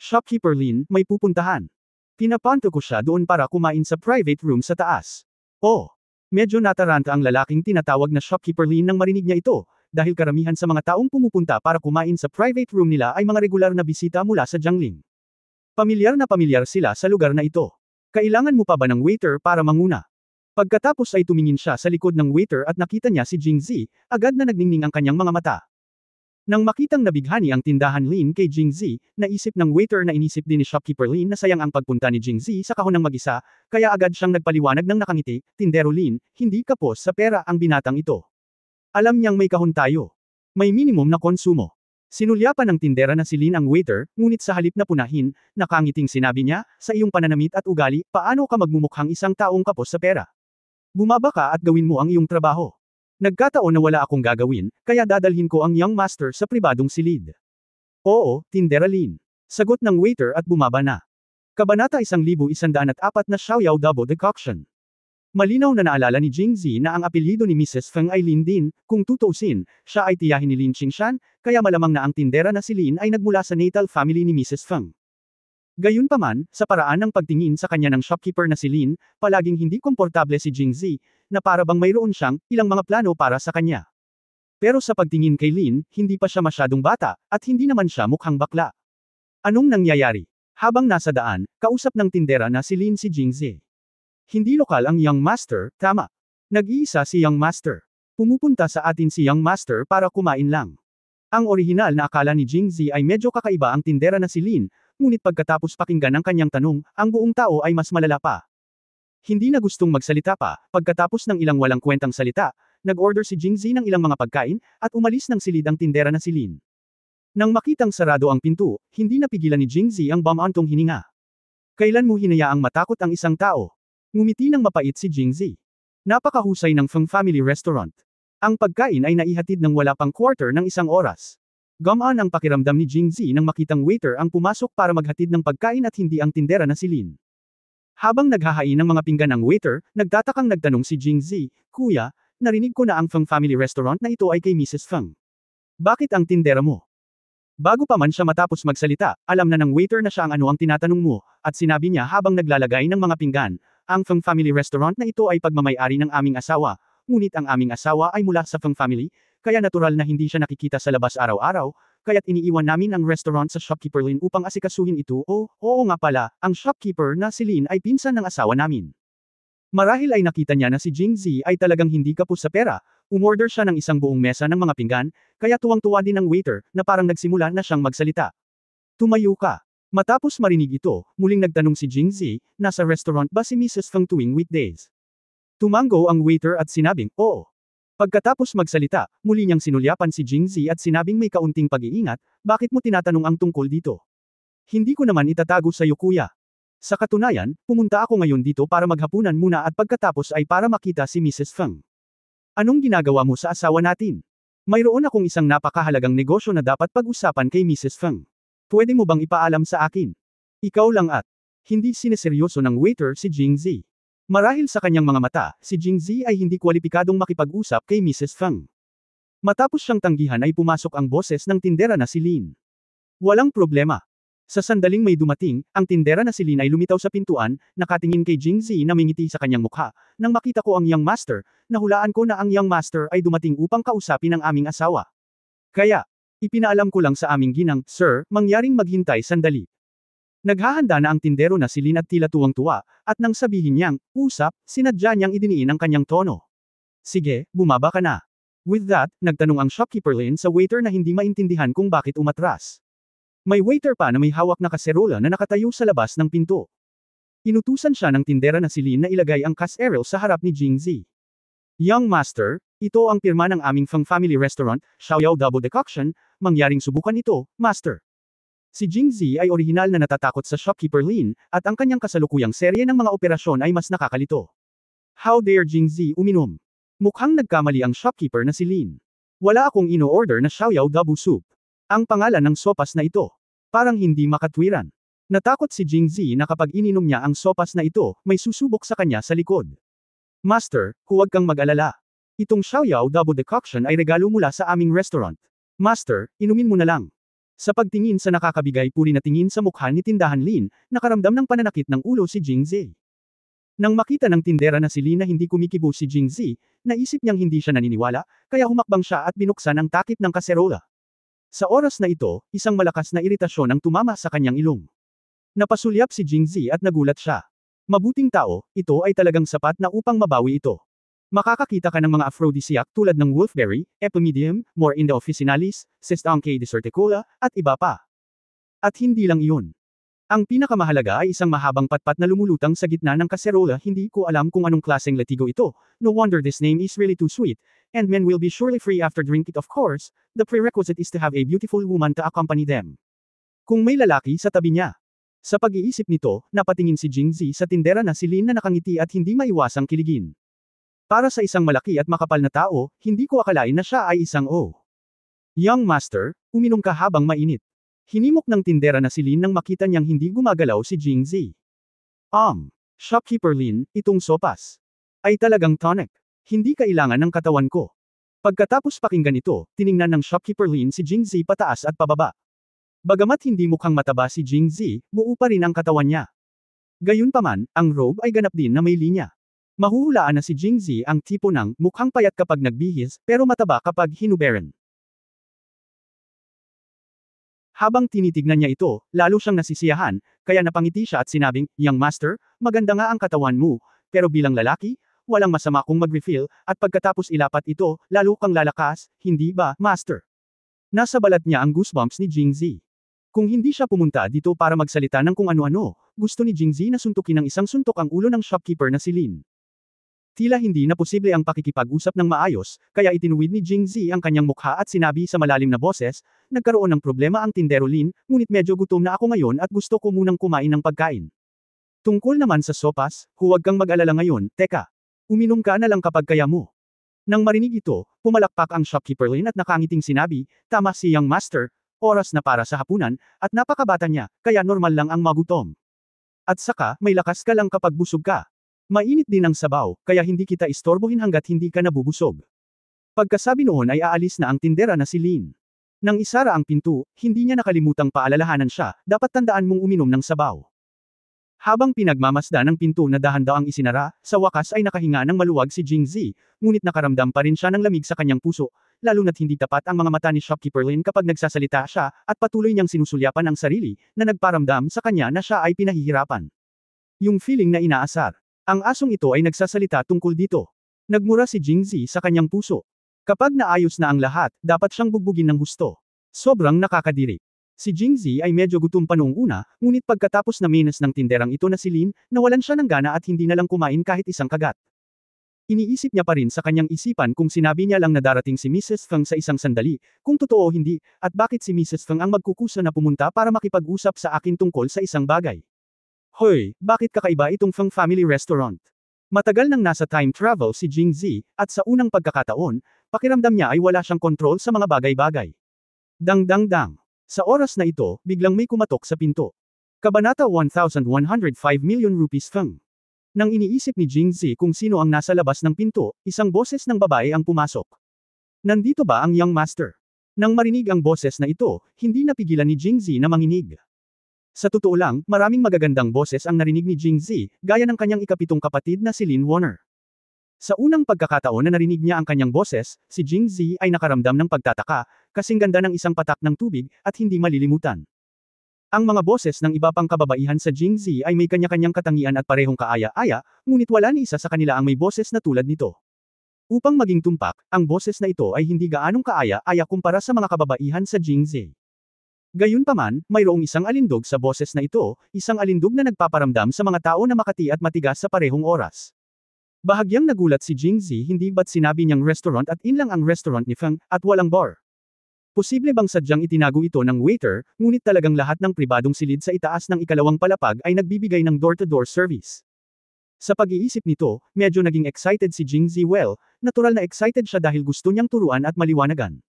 Shopkeeper Lin, may pupuntahan. Pinapanto ko siya doon para kumain sa private room sa taas. Oh! Medyo nataranta ang lalaking tinatawag na Shopkeeper Lin nang marinig niya ito, dahil karamihan sa mga taong pumupunta para kumain sa private room nila ay mga regular na bisita mula sa Jiangling. Pamilyar na pamilyar sila sa lugar na ito. Kailangan mo pa ba ng waiter para manguna? Pagkatapos ay tumingin siya sa likod ng waiter at nakita niya si Jingzi, agad na nagningning ang kanyang mga mata. Nang makitang nabighani ang tindahan Lin kay Jingzi, naisip ng waiter na inisip din ni Shopkeeper Lin na sayang ang pagpunta ni Jingzi sa kahon ng mag-isa, kaya agad siyang nagpaliwanag ng nakangiti, Tindero Lin, hindi kapos sa pera ang binatang ito. Alam niyang may kahon tayo. May minimum na konsumo. Sinulyapan ng tindera na si Lin ang waiter, ngunit sa halip na punahin, nakangiting sinabi niya, sa iyong pananamit at ugali, paano ka magmumukhang isang taong kapos sa pera? Bumaba ka at gawin mo ang iyong trabaho. Nagkataon na wala akong gagawin, kaya dadalhin ko ang young master sa pribadong silid. Oo, Tindera Lin. Sagot ng waiter at bumaba na. Kabanata 1104 na Xiaoyao Double Decoction. Malinaw na naalala ni Jingzi na ang apelyido ni Mrs. Feng ay Lin din, kung tutuusin, siya ay tiyahin ni Lin Qingshan, kaya malamang na ang tindera na si Lin ay nagmula sa natal family ni Mrs. Feng. Gayunpaman, sa paraan ng pagtingin sa kanya ng shopkeeper na si Lin, palaging hindi komportable si Jingzi, na para bang mayroon siyang ilang mga plano para sa kanya. Pero sa pagtingin kay Lin, hindi pa siya masyadong bata, at hindi naman siya mukhang bakla. Anong nangyayari? Habang nasa daan, kausap ng tindera na si Lin si Jingzi. Hindi lokal ang young master, tama. Nag-iisa si young master. Pumupunta sa atin si young master para kumain lang. Ang orihinal na akala ni Jingzi ay medyo kakaiba ang tindera na si Lin, ngunit pagkatapos pakinggan ang kanyang tanong, ang buong tao ay mas malala pa. Hindi na gustong magsalita pa, pagkatapos ng ilang walang kwentang salita, nag-order si Jingzi ng ilang mga pagkain, at umalis ng silid ang tindera na si Lin. Nang makitang sarado ang pinto, hindi napigilan ni Jingzi ang bumantong hininga. Kailan mo hinayaang matakot ang isang tao? Ngumiti ng mapait si Jingzi. Napakahusay ng Feng Family Restaurant. Ang pagkain ay naihatid ng wala pang quarter ng isang oras. Gumaan ang pakiramdam ni Jingzi nang makitang waiter ang pumasok para maghatid ng pagkain at hindi ang tindera na si Lin. Habang naghahain ng mga pinggan ang waiter, nagtatakang nagtanong si Jingzi, "Kuya, narinig ko na ang Feng Family Restaurant na ito ay kay Mrs. Feng. Bakit ang tindera mo?" Bago pa man siya matapos magsalita, alam na ng waiter na siya ang ano ang tinatanong mo, at sinabi niya habang naglalagay ng mga pinggan, "Ang Feng Family Restaurant na ito ay pagmamay-ari ng aming asawa, ngunit ang aming asawa ay mula sa Feng Family, kaya natural na hindi siya nakikita sa labas araw-araw, kaya't iniiwan namin ang restaurant sa shopkeeper Lin upang asikasuhin ito. Oo nga pala, ang shopkeeper na si Lin ay pinsan ng asawa namin." Marahil ay nakita niya na si Jingzi ay talagang hindi kapos sa pera, umorder siya ng isang buong mesa ng mga pinggan, kaya tuwang-tuwa din ang waiter, na parang nagsimula na siyang magsalita. "Tumayo ka." Matapos marinig ito, muling nagtanong si Jingzi, "Nasa restaurant ba si Mrs. Feng tuwing weekdays?" Tumango ang waiter at sinabing, "Oo." Pagkatapos magsalita, muli niyang sinulyapan si Jingzi at sinabing may kaunting pag-iingat, "Bakit mo tinatanong ang tungkol dito? Hindi ko naman itatago sa iyo, kuya. Sa katunayan, pumunta ako ngayon dito para maghapunan muna at pagkatapos ay para makita si Mrs. Feng. Anong ginagawa mo sa asawa natin? Mayroon akong isang napakahalagang negosyo na dapat pag-usapan kay Mrs. Feng. Pwede mo bang ipaalam sa akin?" Ikaw lang at hindi sineseryoso ng waiter si Jingzi. Marahil sa kanyang mga mata, si Jingzi ay hindi kwalipikadong makipag-usap kay Mrs. Feng. Matapos siyang tanggihan ay pumasok ang boses ng tindera na si Lin. "Walang problema." Sa sandaling may dumating, ang tindera na si Lin ay lumitaw sa pintuan, nakatingin kay Jingzi na may ngiti sa kanyang mukha. "Nang makita ko ang young master, nahulaan ko na ang young master ay dumating upang kausapin ang aming asawa. Kaya, ipinaalam ko lang sa aming ginang, sir, mangyaring maghintay sandali." Naghahanda na ang tindero na si Lin at tila tuwang-tuwa, at nang sabihin niyang, "Usap," sinadya niyang idiniin ang kanyang tono. "Sige, bumaba ka na." With that, nagtanong ang shopkeeper Lin sa waiter na hindi maintindihan kung bakit umatras. May waiter pa na may hawak na kaserola na nakatayo sa labas ng pinto. Inutusan siya ng tindera na si Lin na ilagay ang kaserol sa harap ni Jingzi. "Young master, ito ang pirma ng aming Feng Family Restaurant, Xiaoyao Double Decoction, mangyaring subukan ito, master." Si Jingzi ay orihinal na natatakot sa shopkeeper Lin, at ang kanyang kasalukuyang serye ng mga operasyon ay mas nakakalito. How dare Jingzi uminom? Mukhang nagkamali ang shopkeeper na si Lin. "Wala akong ino-order na Xiaoyao Double Soup. Ang pangalan ng sopas na ito. Parang hindi makatwiran." Natakot si Jingzi na kapag ininom niya ang sopas na ito, may susubok sa kanya sa likod. "Master, huwag kang mag-alala. Itong Xiaoyao Double Decoction ay regalo mula sa aming restaurant. Master, inumin mo na lang." Sa pagtingin sa nakakabigay puri na tingin sa mukha ni Tindahan Lin, nakaramdam ng pananakit ng ulo si Jingzi. Nang makita ng tindera na si Lin na hindi kumikibo si Jingzi, naisip niyang hindi siya naniniwala, kaya humakbang siya at binuksan ang takip ng kaserola. Sa oras na ito, isang malakas na iritasyon ang tumama sa kanyang ilong. Napasulyap si Jingzi at nagulat siya. Mabuting tao, ito ay talagang sapat na upang mabawi ito. Makakakita ka ng mga aphrodisiac tulad ng wolfberry, epimedium, morinda officinalis, sestangke deserticola, at iba pa. At hindi lang iyon. Ang pinakamahalaga ay isang mahabang patpat na lumulutang sa gitna ng kaserola. Hindi ko alam kung anong klaseng latigo ito, no wonder this name is really too sweet, and men will be surely free after drink it of course, the prerequisite is to have a beautiful woman to accompany them. Kung may lalaki sa tabi niya. Sa pag-iisip nito, napatingin si Jingzi sa tindera na si Lin na nakangiti at hindi maiwasang kiligin. Para sa isang malaki at makapal na tao, hindi ko akalain na siya ay isang "Young master, uminom ka habang mainit." Hinimok ng tindera na si Lin nang makita niyang hindi gumagalaw si Jingzi. Shopkeeper Lin, itong sopas ay talagang tonic. Hindi kailangan ng katawan ko." Pagkatapos pakinggan ito, tiningnan ng shopkeeper Lin si Jingzi pataas at pababa. Bagamat hindi mukhang mataba si Jingzi, buo pa rin ang katawan niya. Gayunpaman, ang robe ay ganap din na may linya. Mahuhulaan na si Jingzi ang tipo ng mukhang payat kapag nagbihis, pero mataba kapag hinuberan. Habang tinitignan niya ito, lalo siyang nasisiyahan, kaya napangiti siya at sinabing, "Young master, maganda nga ang katawan mo, pero bilang lalaki, walang masama kung mag-refill, at pagkatapos ilapat ito, lalo kang lalakas, hindi ba, master?" Nasa balat niya ang goosebumps ni Jingzi. Kung hindi siya pumunta dito para magsalita ng kung ano-ano, gusto ni Jingzi na suntukin ng isang suntok ang ulo ng shopkeeper na si Lin. Tila hindi na posible ang pakikipag-usap ng maayos, kaya itinuwid ni Jingzi ang kanyang mukha at sinabi sa malalim na boses, "Nagkaroon ng problema ang tindero Lin, ngunit medyo gutom na ako ngayon at gusto ko munang kumain ng pagkain. Tungkol naman sa sopas, huwag kang mag-alala ngayon, teka. Uminom ka na lang kapag kaya mo." Nang marinig ito, pumalakpak ang shopkeeper Lin at nakangiting sinabi, tama si Young Master, oras na para sa hapunan, at napakabata niya, kaya normal lang ang magutom. At saka, may lakas ka lang kapag busog ka. Mainit din ang sabaw, kaya hindi kita istorbohin hanggat hindi ka nabubusog. Pagkasabi noon ay aalis na ang tindera na si Lin. Nang isara ang pinto, hindi niya nakalimutang paalalahanan siya, dapat tandaan mong uminom ng sabaw. Habang pinagmamasdan ng pinto na dahan-daang isinara, sa wakas ay nakahinga ng maluwag si Jingzi, ngunit nakaramdam pa rin siya ng lamig sa kanyang puso, lalo na't hindi tapat ang mga mata ni shopkeeper Lin kapag nagsasalita siya, at patuloy niyang sinusulyapan ang sarili, na nagparamdam sa kanya na siya ay pinahihirapan. Yung feeling na inaasar. Ang asong ito ay nagsasalita tungkol dito. Nagmura si Jingzi sa kanyang puso. Kapag naayos na ang lahat, dapat siyang bugbugin ng husto. Sobrang nakakadiri. Si Jingzi ay medyo gutom pa noong una, ngunit pagkatapos na minas ng tinderang ito na si Lin, nawalan siya ng gana at hindi na lang kumain kahit isang kagat. Iniisip niya pa rin sa kanyang isipan kung sinabi niya lang na darating si Mrs. Feng sa isang sandali, kung totoo o hindi, at bakit si Mrs. Feng ang magkukusa na pumunta para makipag-usap sa akin tungkol sa isang bagay. Hoy, bakit kakaiba itong Feng Family Restaurant? Matagal nang nasa time travel si Jingzi, at sa unang pagkakataon, pakiramdam niya ay wala siyang kontrol sa mga bagay-bagay. Dang dang dang. Sa oras na ito, biglang may kumatok sa pinto. Kabanata 1105 million rupees Feng. Nang iniisip ni Jingzi kung sino ang nasa labas ng pinto, isang boses ng babae ang pumasok. Nandito ba ang Young Master? Nang marinig ang boses na ito, hindi napigilan ni Jingzi na manginig. Sa totoo lang, maraming magagandang boses ang narinig ni Jingzi, gaya ng kanyang ikapitong kapatid na si Lin Warner. Sa unang pagkakataon na narinig niya ang kanyang boses, si Jingzi ay nakaramdam ng pagtataka, kasing ganda ng isang patak ng tubig, at hindi malilimutan. Ang mga boses ng iba pang kababaihan sa Jingzi ay may kanya-kanyang katangian at parehong kaaya-aya, ngunit wala ni isa sa kanila ang may boses na tulad nito. Upang maging tumpak, ang boses na ito ay hindi gaanong kaaya-aya kumpara sa mga kababaihan sa Jingzi. Gayunpaman, mayroong isang alindog sa boses na ito, isang alindog na nagpaparamdam sa mga tao na makati at matigas sa parehong oras. Bahagyang nagulat si Jingzi hindi ba't sinabi niyang restaurant at in lang ang restaurant ni Feng, at walang bar. Posible bang sadyang itinago ito ng waiter, ngunit talagang lahat ng pribadong silid sa itaas ng ikalawang palapag ay nagbibigay ng door-to-door service. Sa pag-iisip nito, medyo naging excited si Jingzi natural na excited siya dahil gusto niyang turuan at maliwanagan.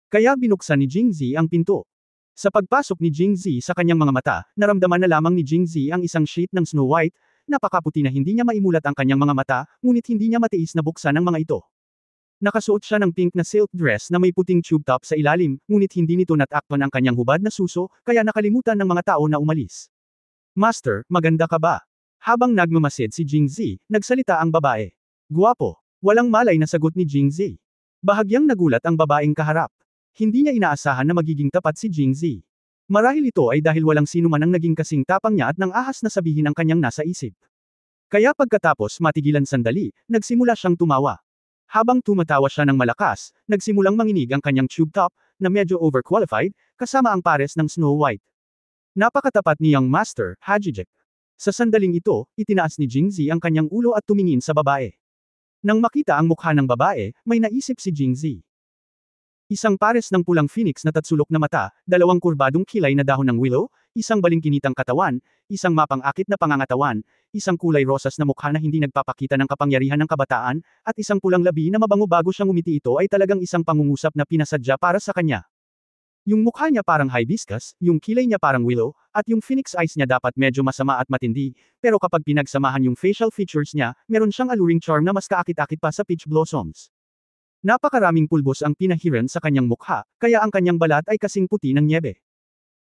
Kaya binuksan ni Jingzi ang pinto. Sa pagpasok ni Jingzi sa kanyang mga mata, naramdaman na lamang ni Jingzi ang isang sheet ng Snow White, napakaputi na hindi niya maimulat ang kanyang mga mata, ngunit hindi niya matiis na buksan ang mga ito. Nakasuot siya ng pink na silk dress na may puting tube top sa ilalim, ngunit hindi nito natakpan ang kanyang hubad na suso, kaya nakalimutan ng mga tao na umalis. Master, maganda ka ba? Habang nagmamasid si Jingzi, nagsalita ang babae. Guwapo. Walang malay na sagot ni Jingzi. Bahagyang nagulat ang babaeng kaharap. Hindi niya inaasahan na magiging tapat si Jingzi. Marahil ito ay dahil walang sino man ang naging kasing tapang niya at nang ahas na sabihin ang kanyang nasa isip. Kaya pagkatapos matigilan sandali, nagsimula siyang tumawa. Habang tumatawa siya ng malakas, nagsimulang manginig ang kanyang tube top, na medyo overqualified, kasama ang pares ng Snow White. Napakatapat ni Young Master, Hajijek. Sa sandaling ito, itinaas ni Jingzi ang kanyang ulo at tumingin sa babae. Nang makita ang mukha ng babae, may naisip si Jingzi. Isang pares ng pulang phoenix na tatsulok na mata, dalawang kurbadong kilay na dahon ng willow, isang balingkinitang katawan, isang mapang-akit na pangangatawan, isang kulay rosas na mukha na hindi nagpapakita ng kapangyarihan ng kabataan, at isang pulang labi na mabango bago siyang umiti. Ito ay talagang isang pangungusap na pinasadya para sa kanya. Yung mukha niya parang hibiscus, yung kilay niya parang willow, at yung phoenix eyes niya dapat medyo masama at matindi, pero kapag pinagsamahan yung facial features niya, meron siyang alluring charm na mas kaakit-akit pa sa peach blossoms. Napakaraming pulbos ang pinahiran sa kanyang mukha, kaya ang kanyang balat ay kasing puti ng nyebe.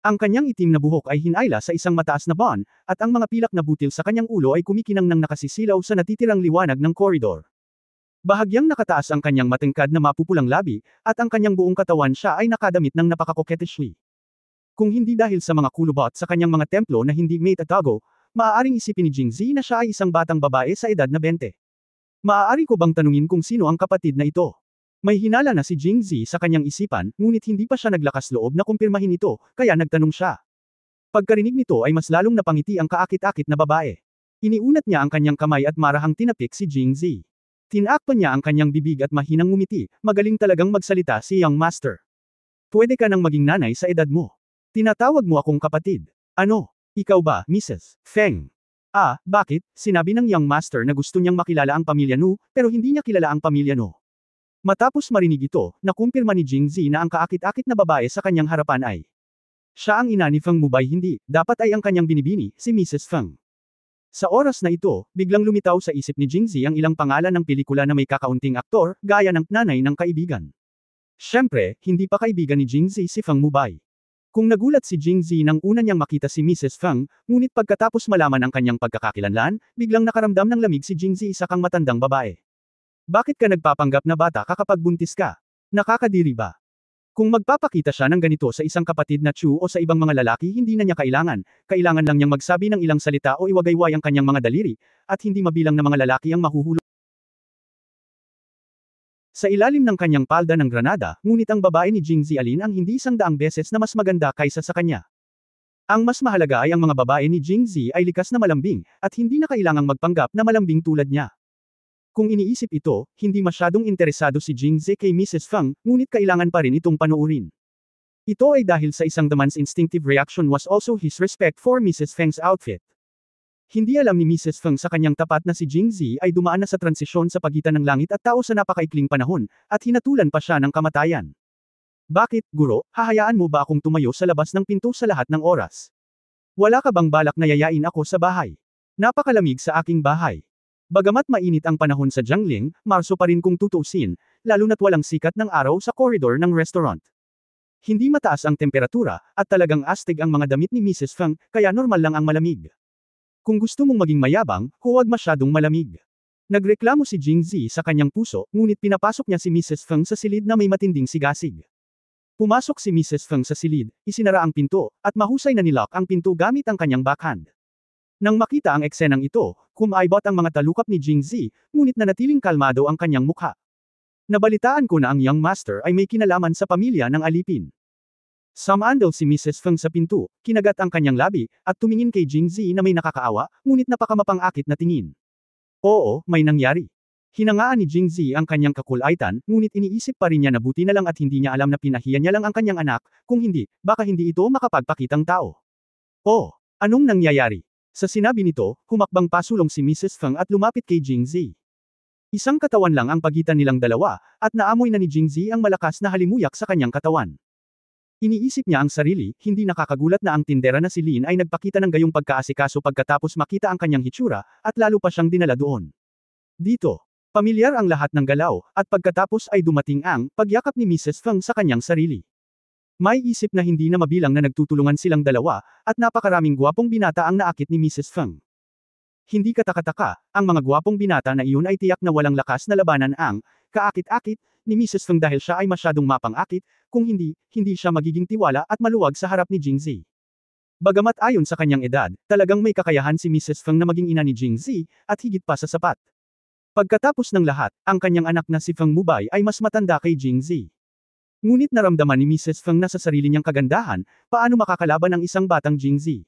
Ang kanyang itim na buhok ay hinayla sa isang mataas na bun, at ang mga pilak na butil sa kanyang ulo ay kumikinang nang nakasisilaw sa natitirang liwanag ng koridor. Bahagyang nakataas ang kanyang matengkad na mapupulang labi, at ang kanyang buong katawan siya ay nakadamit ng napakakoketishly. Kung hindi dahil sa mga kulubot sa kanyang mga templo na hindi may tatago, maaaring isipin ni Jingzi na siya ay isang batang babae sa edad na 20. Maaari ko bang tanungin kung sino ang kapatid na ito? May hinala na si Jingzi sa kanyang isipan, ngunit hindi pa siya naglakas loob na kumpirmahin ito, kaya nagtanong siya. Pagkarinig nito ay mas lalong napangiti ang kaakit-akit na babae. Iniunat niya ang kanyang kamay at marahang tinapik si Jingzi. Tinakpan niya ang kanyang bibig at mahinang ngumiti, magaling talagang magsalita si Young Master. Pwede ka nang maging nanay sa edad mo. Tinatawag mo akong kapatid. Ano? Ikaw ba, Mrs. Feng? Ah, bakit? Sinabi ng Young Master na gusto niyang makilala ang pamilya Nu, pero hindi niya kilala ang pamilya No. Matapos marinig ito, nakumpirma ni Jingzi na ang kaakit-akit na babae sa kanyang harapan ay siya ang ina ni Feng Mubay, hindi, dapat ay ang kanyang binibini, si Mrs. Feng. Sa oras na ito, biglang lumitaw sa isip ni Jingzi ang ilang pangalan ng pelikula na may kakaunting aktor, gaya ng nanay ng kaibigan. Siyempre, hindi pa kaibigan ni Jingzi si Feng Mubay. Kung nagulat si Jingzi nang una niyang makita si Mrs. Feng, ngunit pagkatapos malaman ang kanyang pagkakakilanlan, biglang nakaramdam ng lamig si Jingzi, isa kang matandang babae. Bakit ka nagpapanggap na bata ka kapag buntis ka? Nakakadiri ba? Kung magpapakita siya ng ganito sa isang kapatid na Chu o sa ibang mga lalaki, hindi na niya kailangan lang niyang magsabi ng ilang salita o iwagayway ang kanyang mga daliri, at hindi mabilang na mga lalaki ang mahuhulog sa ilalim ng kanyang palda ng granada, ngunit ang babae ni Jingzi Alin ang hindi 100 beses na mas maganda kaysa sa kanya. Ang mas mahalaga ay ang mga babae ni Jingzi ay likas na malambing, at hindi na kailangang magpanggap na malambing tulad niya. Kung iniisip ito, hindi masyadong interesado si Jingzi kay Mrs. Feng, ngunit kailangan pa rin itong panuorin. Ito ay dahil sa isang the man's instinctive reaction was also his respect for Mrs. Feng's outfit. Hindi alam ni Mrs. Feng sa kanyang tapat na si Jingzi ay dumaan na sa transisyon sa pagitan ng langit at tao sa napakaikling panahon, at hinatulan pa siya ng kamatayan. Bakit, guro, hahayaan mo ba akong tumayo sa labas ng pinto sa lahat ng oras? Wala ka bang balak na yayain ako sa bahay? Napakalamig sa aking bahay. Bagamat mainit ang panahon sa Jiangling, Marso pa rin kung tutuusin, lalo na't walang sikat ng araw sa koridor ng restaurant. Hindi mataas ang temperatura, at talagang astig ang mga damit ni Mrs. Feng, kaya normal lang ang malamig. Kung gusto mong maging mayabang, huwag masyadong malamig. Nagreklamo si Jingzi sa kanyang puso, ngunit pinapasok niya si Mrs. Feng sa silid na may matinding sigasig. Pumasok si Mrs. Feng sa silid, isinara ang pinto, at mahusay na nilock ang pinto gamit ang kanyang backhand. Nang makita ang eksenang ito, kumaibot ang mga talukap ni Jingzi, ngunit nanatiling kalmado ang kanyang mukha. Nabalitaan ko na ang young master ay may kinalaman sa pamilya ng alipin. Sumandal si Mrs. Feng sa pinto, kinagat ang kanyang labi, at tumingin kay Jingzi na may nakakaawa, ngunit napakamapang-akit na tingin. Oo, may nangyari. Hinangaan ni Jingzi ang kanyang kakulaitan, ngunit iniisip pa rin niya na buti na lang at hindi niya alam na pinahiya niya lang ang kanyang anak, kung hindi, baka hindi ito makapagpakitang tao. Oh, anong nangyayari? Sa sinabi nito, humakbang pasulong si Mrs. Feng at lumapit kay Jingzi. Isang katawan lang ang pagitan nilang dalawa, at naamoy na ni Jingzi ang malakas na halimuyak sa kanyang katawan. Iniisip niya ang sarili, hindi nakakagulat na ang tindera na si Lin ay nagpakita ng gayong pagkaasikaso pagkatapos makita ang kanyang hitsura, at lalo pa siyang dinala doon. Dito, pamilyar ang lahat ng galaw, at pagkatapos ay dumating ang pagyakap ni Mrs. Feng sa kanyang sarili. May isip na hindi na mabilang na nagtutulungan silang dalawa, at napakaraming gwapong binata ang naakit ni Mrs. Feng. Hindi katakataka, ang mga gwapong binata na iyon ay tiyak na walang lakas na labanan ang kaakit-akit ni Mrs. Feng dahil siya ay masyadong mapang-akit, kung hindi siya magiging tiwala at maluwag sa harap ni Jingzi. Bagamat ayon sa kanyang edad, talagang may kakayahan si Mrs. Feng na maging ina ni Jingzi, at higit pa sa sapat. Pagkatapos ng lahat, ang kanyang anak na si Feng Mubay ay mas matanda kay Jingzi. Ngunit naramdaman ni Mrs. Feng na sa sarili niyang kagandahan, paano makakalaban ang isang batang Jingzi.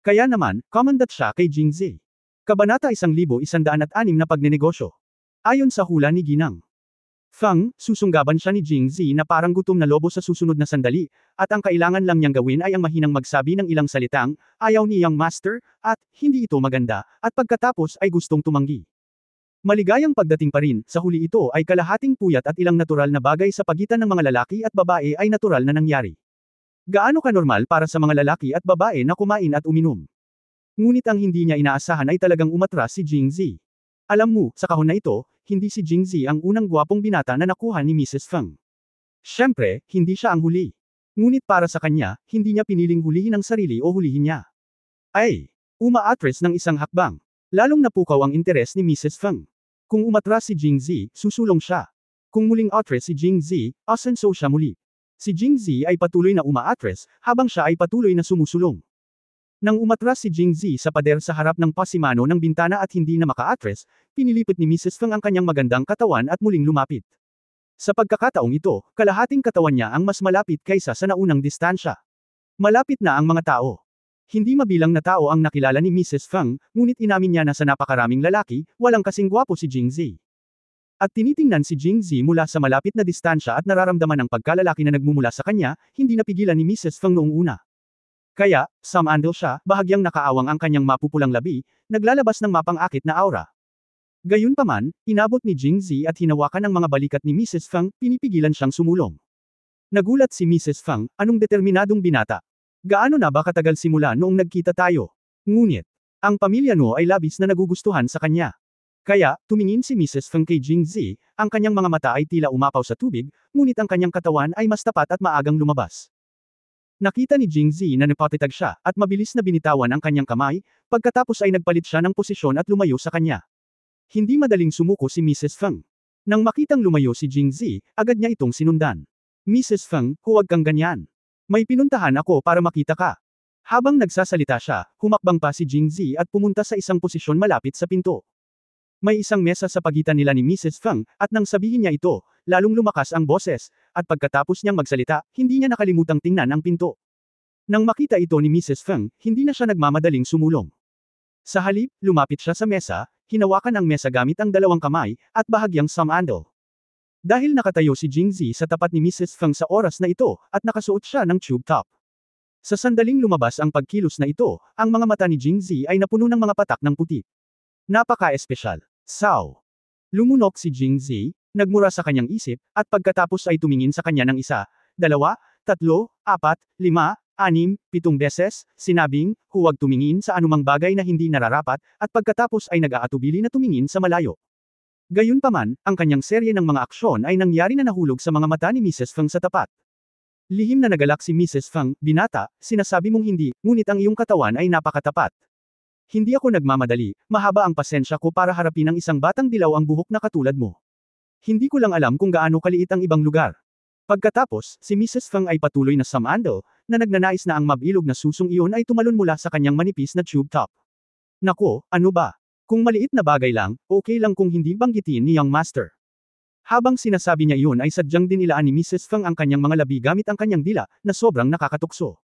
Kaya naman, commandant siya kay Jingzi. Kabanata 1106 na pagnenegosyo. Ayon sa hula ni Ginang Feng, susunggaban siya ni Jingzi na parang gutom na lobo sa susunod na sandali, at ang kailangan lang niyang gawin ay ang mahinang magsabi ng ilang salitang, ayaw ni young master, at hindi ito maganda, at pagkatapos ay gustong tumanggi. Maligayang pagdating pa rin, sa huli ito ay kalahating puyat at ilang natural na bagay sa pagitan ng mga lalaki at babae ay natural na nangyari. Gaano ka-normal para sa mga lalaki at babae na kumain at uminom? Ngunit ang hindi niya inaasahan ay talagang umatras si Jingzi. Alam mo, sa kahon na ito, hindi si Jingzi ang unang gwapong binata na nakuha ni Mrs. Feng. Siyempre, hindi siya ang huli. Ngunit para sa kanya, hindi niya piniling hulihin ang sarili o hulihin niya. Ay, umaatras ng isang hakbang. Lalong napukaw ang interes ni Mrs. Feng. Kung umatras si Jingzi, susulong siya. Kung muling atras si Jingzi, asenso siya muli. Si Jingzi ay patuloy na umaatras, habang siya ay patuloy na sumusulong. Nang umatras si Jingzi sa pader sa harap ng pasimano ng bintana at hindi na makaatras, pinilipit ni Mrs. Feng ang kanyang magandang katawan at muling lumapit. Sa pagkakataong ito, kalahating katawan niya ang mas malapit kaysa sa naunang distansya. Malapit na ang mga tao. Hindi mabilang na tao ang nakilala ni Mrs. Feng, ngunit inamin niya na sa napakaraming lalaki, walang kasing gwapo si Jingzi. At tinitingnan si Jingzi mula sa malapit na distansya at nararamdaman ang pagkalalaki na nagmumula sa kanya, hindi napigilan ni Mrs. Feng noong una. Kaya, sumandal siya, bahagyang nakaawang ang kanyang mapupulang labi, naglalabas ng mapang-akit na aura. Gayunpaman, inabot ni Jingzi at hinawakan ang mga balikat ni Mrs. Fang, pinipigilan siyang sumulong. Nagulat si Mrs. Fang, anong determinadong binata? Gaano na ba katagal simula noong nagkita tayo? Ngunit, ang pamilya no ay labis na nagugustuhan sa kanya. Kaya, tumingin si Mrs. Fang kay Jingzi, ang kanyang mga mata ay tila umapaw sa tubig, ngunit ang kanyang katawan ay mas tapat at maagang lumabas. Nakita ni Jingzi na napatitag siya, at mabilis na binitawan ang kanyang kamay, pagkatapos ay nagpalit siya ng posisyon at lumayo sa kanya. Hindi madaling sumuko si Mrs. Fang. Nang makitang lumayo si Jingzi, agad niya itong sinundan. Mrs. Fang, huwag kang ganyan. May pinuntahan ako para makita ka. Habang nagsasalita siya, humakbang pa si Jingzi at pumunta sa isang posisyon malapit sa pinto. May isang mesa sa pagitan nila ni Mrs. Fang, at nang sabihin niya ito, lalong lumakas ang boses, at pagkatapos niyang magsalita, hindi niya nakalimutang tingnan ang pinto. Nang makita ito ni Mrs. Fang, hindi na siya nagmamadaling sumulong. Sa halip, lumapit siya sa mesa, hinawakan ang mesa gamit ang dalawang kamay, at bahagyang sumandal. Dahil nakatayo si Jingzi sa tapat ni Mrs. Fang sa oras na ito, at nakasuot siya ng tube top. Sa sandaling lumabas ang pagkilos na ito, ang mga mata ni Jingzi ay napuno ng mga patak ng puti. Napaka-espesyal. Sao. Lumunok si Jingzi, nagmura sa kanyang isip, at pagkatapos ay tumingin sa kanya ng 1, 2, 3, 4, 5, 6, 7 beses, sinabing, huwag tumingin sa anumang bagay na hindi nararapat, at pagkatapos ay nag-aatubili na tumingin sa malayo. Gayunpaman, ang kanyang serye ng mga aksyon ay nangyari na nahulog sa mga mata ni Mrs. Fang sa tapat. Lihim na nagalak si Mrs. Fang, binata, sinasabi mong hindi, ngunit ang iyong katawan ay napakatapat. Hindi ako nagmamadali, mahaba ang pasensya ko para harapin ang isang batang dilaw ang buhok na katulad mo. Hindi ko lang alam kung gaano kaliit ang ibang lugar. Pagkatapos, si Mrs. Fang ay patuloy na sumandal, na nagnanais na ang mabilog na susong iyon ay tumalon mula sa kanyang manipis na tube top. Nako, ano ba? Kung maliit na bagay lang, okay lang kung hindi banggitin ni Young Master. Habang sinasabi niya iyon ay sadyang dinilaan ni Mrs. Fang ang kanyang mga labi gamit ang kanyang dila, na sobrang nakakatukso.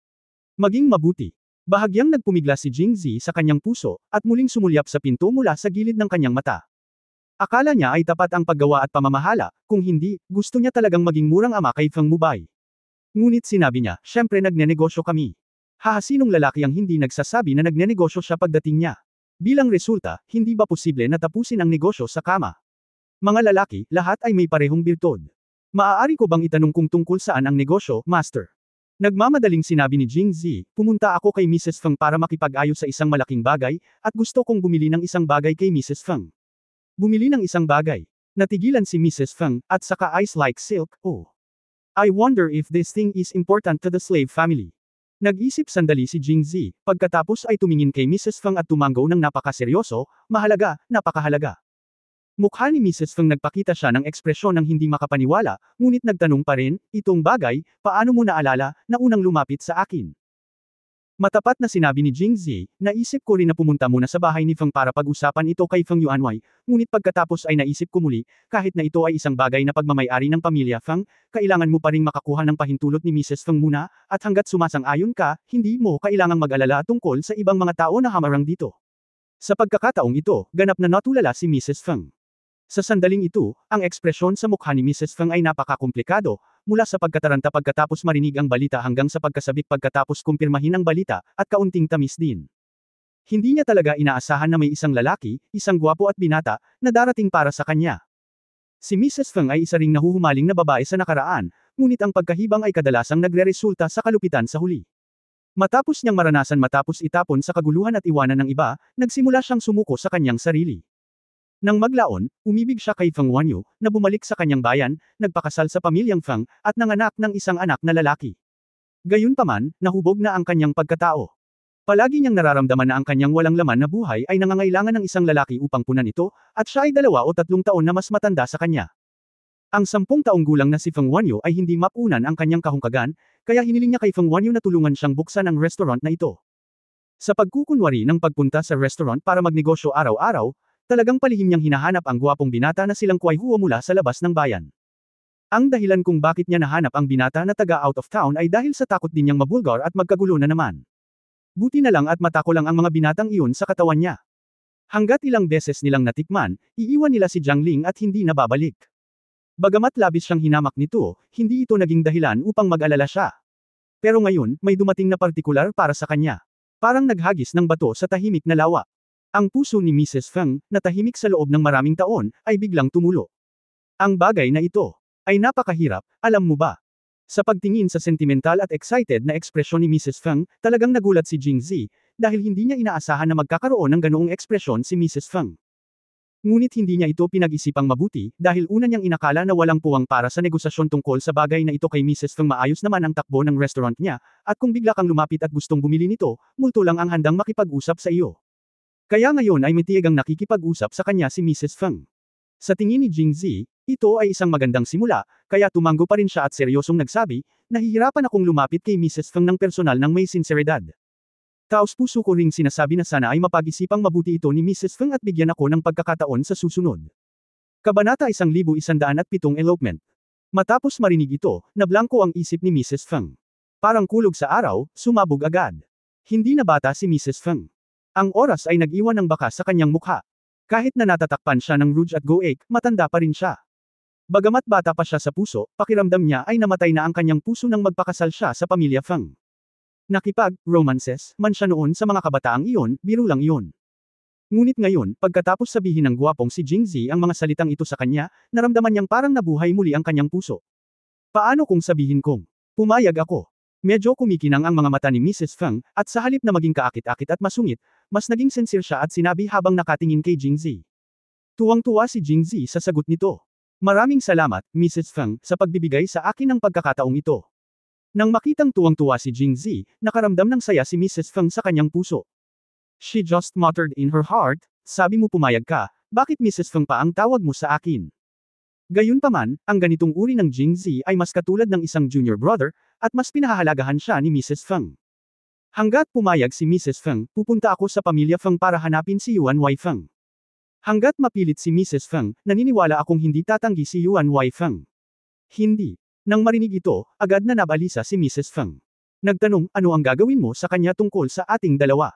Maging mabuti. Bahagyang nagpumigla si Jingzi sa kanyang puso, at muling sumulyap sa pinto mula sa gilid ng kanyang mata. Akala niya ay tapat ang paggawa at pamamahala, kung hindi, gusto niya talagang maging murang ama kay Fang Mubay. Ngunit sinabi niya, syempre nagnenegosyo kami. Hahasinong lalaki ang hindi nagsasabi na nagnenegosyo siya pagdating niya. Bilang resulta, hindi ba posible na tapusin ang negosyo sa kama? Mga lalaki, lahat ay may parehong birtod. Maaari ko bang itanong kung tungkol saan ang negosyo, Master? Nagmamadaling sinabi ni Jingzi, pumunta ako kay Mrs. Fang para makipag-ayos sa isang malaking bagay, at gusto kong bumili ng isang bagay kay Mrs. Fang. Bumili ng isang bagay. Natigilan si Mrs. Fang, at saka eyes like silk, oh. I wonder if this thing is important to the slave family. Nag-isip sandali si Jingzi, pagkatapos ay tumingin kay Mrs. Fang at tumanggaw ng napakaseryoso, mahalaga, napakahalaga. Mukha ni Mrs. Fang nagpakita siya ng ekspresyon ng hindi makapaniwala, ngunit nagtanong pa rin, itong bagay, paano mo naalala, na unang lumapit sa akin? Matapat na sinabi ni Jingzi, naisip ko rin na pumunta muna sa bahay ni Fang para pag-usapan ito kay Fang Yuanwei, ngunit pagkatapos ay naisip ko muli, kahit na ito ay isang bagay na pagmamay-ari ng pamilya Fang, kailangan mo pa ring makakuha ng pahintulot ni Mrs. Fang muna, at hanggat sumasang-ayon ka, hindi mo kailangang mag-alala tungkol sa ibang mga tao na hamarang dito. Sa pagkakataong ito, ganap na natulala si Mrs. Fang. Sa sandaling ito, ang ekspresyon sa mukha ni Mrs. Fang ay napakakomplikado, mula sa pagkataranta pagkatapos marinig ang balita hanggang sa pagkasabik pagkatapos kumpirmahin ang balita, at kaunting tamis din. Hindi niya talaga inaasahan na may isang lalaki, isang gwapo at binata, na darating para sa kanya. Si Mrs. Fang ay isa ring nahuhumaling na babae sa nakaraan, ngunit ang pagkahibang ay kadalasang nagre-resulta sa kalupitan sa huli. Matapos niyang maranasan matapos itapon sa kaguluhan at iwanan ng iba, nagsimula siyang sumuko sa kanyang sarili. Nang maglaon, umibig siya kay Fang Wanyu, na bumalik sa kanyang bayan, nagpakasal sa pamilyang Fang, at nanganak ng isang anak na lalaki. Gayunpaman, nahubog na ang kanyang pagkatao. Palagi niyang nararamdaman na ang kanyang walang laman na buhay ay nangangailangan ng isang lalaki upang punan ito, at siya ay 2 o 3 taon na mas matanda sa kanya. Ang 10 taong gulang na si Fang Wanyu ay hindi mapunan ang kanyang kahungkagan, kaya hiniling niya kay Fang Wanyu na tulungan siyang buksan ang restaurant na ito. Sa pagkukunwari ng pagpunta sa restaurant para magnegosyo araw-araw, talagang palihim niyang hinahanap ang gwapong binata na silang Kuai Huo mula sa labas ng bayan. Ang dahilan kung bakit niya nahanap ang binata na taga out of town ay dahil sa takot din niyang mabulgar at magkagulo na naman. Buti na lang at matako lang ang mga binatang iyon sa katawan niya. Hanggat ilang beses nilang natikman, iiwan nila si Jiang Ling at hindi na babalik. Bagamat labis siyang hinamak nito, hindi ito naging dahilan upang mag-alala siya. Pero ngayon, may dumating na partikular para sa kanya. Parang naghagis ng bato sa tahimik na lawa. Ang puso ni Mrs. Feng, na tahimik sa loob ng maraming taon, ay biglang tumulo. Ang bagay na ito ay napakahirap, alam mo ba? Sa pagtingin sa sentimental at excited na ekspresyon ni Mrs. Feng, talagang nagulat si Jingzi, dahil hindi niya inaasahan na magkakaroon ng ganoong ekspresyon si Mrs. Feng. Ngunit hindi niya ito pinag-isipang mabuti, dahil una niyang inakala na walang puwang para sa negosasyon tungkol sa bagay na ito kay Mrs. Feng. Maayos naman ang takbo ng restaurant niya, at kung bigla kang lumapit at gustong bumili nito, multo lang ang handang makipag-usap sa iyo. Kaya ngayon ay may tiyagang nakikipag-usap sa kanya si Mrs. Feng. Sa tingin ni Jingzi, ito ay isang magandang simula, kaya tumango pa rin siya at seryosong nagsabi, nahihirapan akong lumapit kay Mrs. Feng ng personal ng may sinseridad. Taos-puso ko ring sinasabi na sana ay mapag-isipang mabuti ito ni Mrs. Feng at bigyan ako ng pagkakataon sa susunod. Kabanata 1107 Elopement. Matapos marinig ito, nablangko ang isip ni Mrs. Feng. Parang kulog sa araw, sumabog agad. Hindi na bata si Mrs. Feng. Ang oras ay nag-iwan ng bakas sa kanyang mukha. Kahit na natatakpan siya ng rouge at goache, matanda pa rin siya. Bagamat bata pa siya sa puso, pakiramdam niya ay namatay na ang kanyang puso nang magpakasal siya sa pamilya Feng. Nakipag-romances man siya noon sa mga kabataang iyon, biro lang iyon. Ngunit ngayon, pagkatapos sabihin ng guwapong si Jingzi ang mga salitang ito sa kanya, naramdaman niyang parang nabuhay muli ang kanyang puso. Paano kung sabihin kong, pumayag ako? Medyo kumikinang ang mga mata ni Mrs. Feng, at sa halip na maging kaakit-akit at masungit, mas naging sincere siya at sinabi habang nakatingin kay Jingzi. Tuwang-tuwa si Jingzi sa sagot nito. Maraming salamat, Mrs. Feng, sa pagbibigay sa akin ng pagkakataong ito. Nang makitang tuwang-tuwa si Jingzi, nakaramdam ng saya si Mrs. Feng sa kanyang puso. She just muttered in her heart, sabi mo pumayag ka, bakit Mrs. Feng pa ang tawag mo sa akin? Gayunpaman, ang ganitong uri ng Jingzi ay mas katulad ng isang junior brother, at mas pinahahalagahan siya ni Mrs. Feng. Hanggat pumayag si Mrs. Feng, pupunta ako sa pamilya Feng para hanapin si Yuan Wei Feng. Hanggat mapilit si Mrs. Feng, naniniwala akong hindi tatanggi si Yuan Wei Feng. Hindi. Nang marinig ito, agad na nabalisa si Mrs. Feng. Nagtanong, ano ang gagawin mo sa kanya tungkol sa ating dalawa?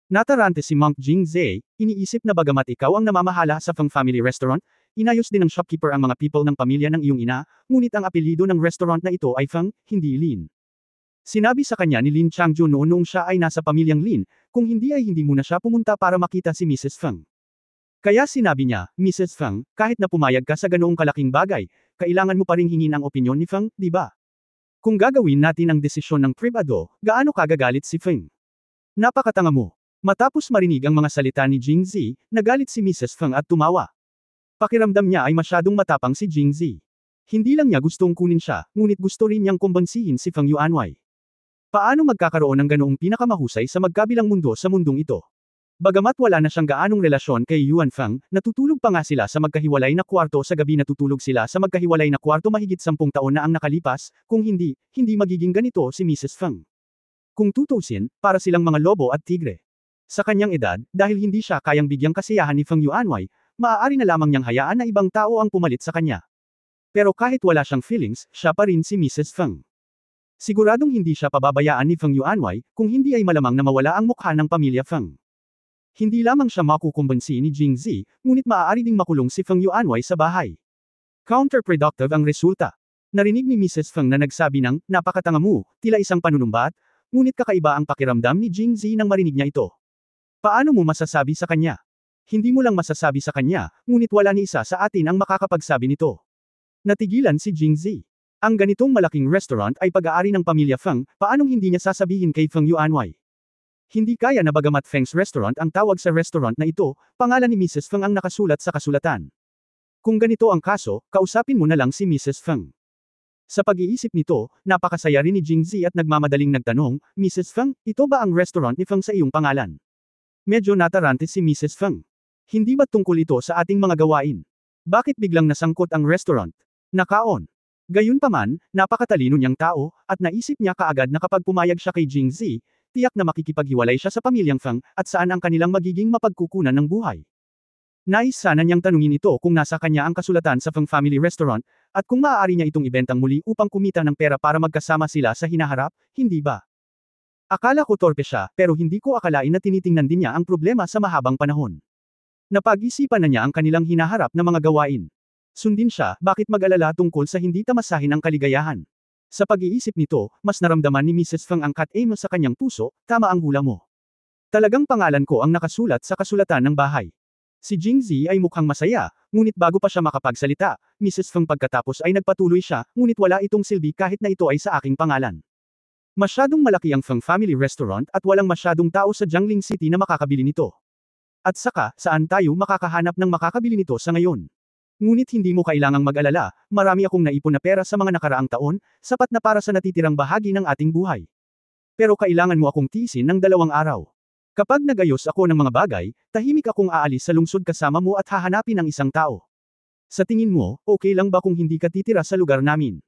Natarante si Monk Jingzi, iniisip na bagamat ikaw ang namamahala sa Feng Family Restaurant, inayos din ng shopkeeper ang mga people ng pamilya ng iyong ina, ngunit ang apelyido ng restaurant na ito ay Feng, hindi Lin. Sinabi sa kanya ni Lin Changju noong siya ay nasa pamilyang Lin, kung hindi ay hindi muna siya pumunta para makita si Mrs. Feng. Kaya sinabi niya, Mrs. Feng, kahit na pumayag ka sa ganoong kalaking bagay, kailangan mo pa ring hingin ang opinyon ni Feng, di ba? Kung gagawin natin ang desisyon ng pribado, gaano kagagalit si Feng? Napakatanga mo. Matapos marinig ang mga salita ni Jingzi, nagalit si Mrs. Feng at tumawa. Pakiramdam niya ay masyadong matapang si Jingzi. Hindi lang niya gustong kunin siya, ngunit gusto rin niyang kumbansihin si Feng Yuanwei. Paano magkakaroon ng ganoong pinakamahusay sa magkabilang mundo sa mundong ito? Bagamat wala na siyang gaanong relasyon kay Yuan Feng, natutulog pa nga sila sa magkahiwalay na kwarto sa gabi natutulog sila sa magkahiwalay na kwarto mahigit 10 taon na ang nakalipas, kung hindi magiging ganito si Mrs. Feng. Kung tutusin, para silang mga lobo at tigre. Sa kanyang edad, dahil hindi siya kayang bigyang kasiyahan ni Feng Yuanwei, maaari na lamang niyang hayaan na ibang tao ang pumalit sa kanya. Pero kahit wala siyang feelings, siya pa rin si Mrs. Feng. Siguradong hindi siya pababayaan ni Feng Yuanwei, kung hindi ay malamang na mawala ang mukha ng pamilya Feng. Hindi lamang siya makukumbansi ni Jingzi, ngunit maaari ding makulong si Feng Yuanwei sa bahay. Counterproductive ang resulta. Narinig ni Mrs. Feng na nagsabi ng, napakatanga mo, tila isang panunumbat, ngunit kakaiba ang pakiramdam ni Jingzi nang marinig niya ito. Paano mo masasabi sa kanya? Hindi mo lang masasabi sa kanya, ngunit wala ni isa sa atin ang makakapagsabi nito. Natigilan si Jingzi. Ang ganitong malaking restaurant ay pag-aari ng pamilya Feng, paanong hindi niya sasabihin kay Feng Yuanwei? Hindi kaya na bagamat Feng's Restaurant ang tawag sa restaurant na ito, pangalan ni Mrs. Feng ang nakasulat sa kasulatan. Kung ganito ang kaso, kausapin mo na lang si Mrs. Feng. Sa pag-iisip nito, napakasaya rin ni Jingzi at nagmamadaling nagtanong, Mrs. Feng, ito ba ang restaurant ni Feng sa iyong pangalan? Medyo natarante si Mrs. Feng. Hindi ba tungkol ito sa ating mga gawain? Bakit biglang nasangkot ang restaurant? Nakaon. Gayunpaman, napakatalino niyang tao, at naisip niya kaagad na kapag pumayag siya kay Jingzi, tiyak na makikipaghiwalay siya sa pamilyang Feng, at saan ang kanilang magiging mapagkukunan ng buhay. Nais sana niyang tanungin ito kung nasa kanya ang kasulatan sa Feng Family Restaurant, at kung maaari niya itong ibentang muli upang kumita ng pera para magkasama sila sa hinaharap, hindi ba? Akala ko torpe siya, pero hindi ko akalain na tinitingnan din niya ang problema sa mahabang panahon. Napag-isipan na niya ang kanilang hinaharap na mga gawain. Sundin siya, bakit mag-alala tungkol sa hindi tamasahin ang kaligayahan? Sa pag-iisip nito, mas naramdaman ni Mrs. Feng ang cat-aim sa kanyang puso, tama ang hula mo. Talagang pangalan ko ang nakasulat sa kasulatan ng bahay. Si Jingzi ay mukhang masaya, ngunit bago pa siya makapagsalita, Mrs. Feng pagkatapos ay nagpatuloy siya, ngunit wala itong silbi kahit na ito ay sa aking pangalan. Masyadong malaki ang Feng Family Restaurant at walang masyadong tao sa Jiangling City na makakabili nito. At saka, saan tayo makakahanap ng makakabili nito sa ngayon? Ngunit hindi mo kailangang mag-alala, marami akong naipon na pera sa mga nakaraang taon, sapat na para sa natitirang bahagi ng ating buhay. Pero kailangan mo akong tiisin ng 2 araw. Kapag nagayos ako ng mga bagay, tahimik akong aalis sa lungsod kasama mo at hahanapin ang isang tao. Sa tingin mo, okay lang ba kung hindi ka titira sa lugar namin?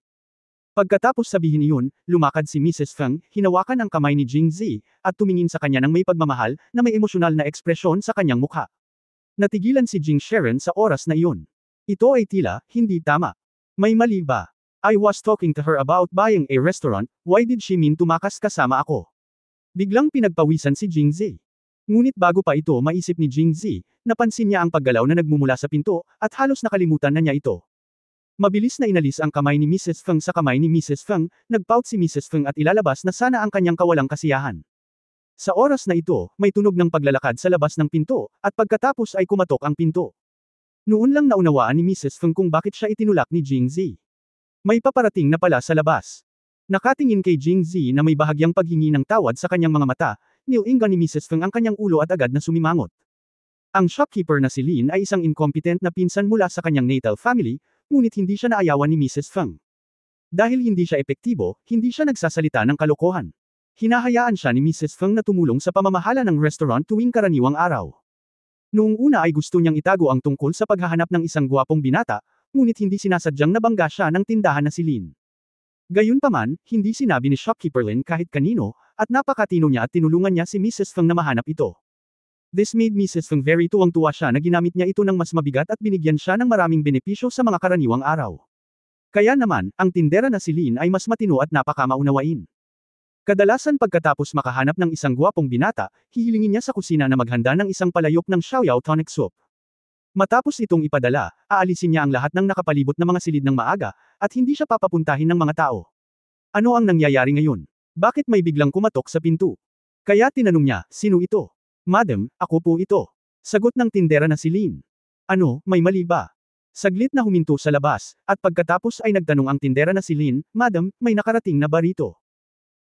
Pagkatapos sabihin iyon, lumakad si Mrs. Feng, hinawakan ang kamay ni Jingzi, at tumingin sa kanya ng may pagmamahal, na may emosyonal na ekspresyon sa kanyang mukha. Natigilan si Jing Sharon sa oras na iyon. Ito ay tila, hindi tama. May mali ba? I was talking to her about buying a restaurant, why did she mean tumakas kasama ako? Biglang pinagpawisan si Jingzi. Ngunit bago pa ito maisip ni Jingzi, napansin niya ang paggalaw na nagmumula sa pinto, at halos nakalimutan na niya ito. Mabilis na inalis ang kamay ni Mrs. Feng sa kamay ni Mrs. Feng, nagpout si Mrs. Feng at ilalabas na sana ang kanyang kawalang kasiyahan. Sa oras na ito, may tunog ng paglalakad sa labas ng pinto, at pagkatapos ay kumatok ang pinto. Noon lang naunawaan ni Mrs. Feng kung bakit siya itinulak ni Jingzi. May paparating na pala sa labas. Nakatingin kay Jingzi na may bahagyang paghingi ng tawad sa kanyang mga mata, niuinggan ni Mrs. Feng ang kanyang ulo at agad na sumimangot. Ang shopkeeper na si Lin ay isang incompetent na pinsan mula sa kanyang natal family, ngunit hindi siya naayawan ni Mrs. Feng. Dahil hindi siya epektibo, hindi siya nagsasalita ng kalokohan. Hinahayaan siya ni Mrs. Feng na tumulong sa pamamahala ng restaurant tuwing karaniwang araw. Noong una ay gusto niyang itago ang tungkol sa paghahanap ng isang gwapong binata, ngunit hindi sinasadyang nabangga siya ng tindahan na si Lin. Gayunpaman, hindi sinabi ni shopkeeper Lin kahit kanino, at napakatino niya at tinulungan niya si Mrs. Feng na mahanap ito. This made Mrs. Feng very tuwang-tuwa siya na ginamit niya ito ng mas mabigat at binigyan siya ng maraming benepisyo sa mga karaniwang araw. Kaya naman, ang tindera na si Lin ay mas matino at napakamaunawain. Kadalasan pagkatapos makahanap ng isang gwapong binata, hihilingin niya sa kusina na maghanda ng isang palayok ng xiaoyao tonic soup. Matapos itong ipadala, aalisin niya ang lahat ng nakapalibot na mga silid ng maaga, at hindi siya papapuntahin ng mga tao. Ano ang nangyayari ngayon? Bakit may biglang kumatok sa pinto? Kaya tinanong niya, sino ito? Madam, ako po ito. Sagot ng tindera na si Lin. Ano, may mali ba? Saglit na huminto sa labas, at pagkatapos ay nagtanong ang tindera na si Lin, Madam, may nakarating na ba rito?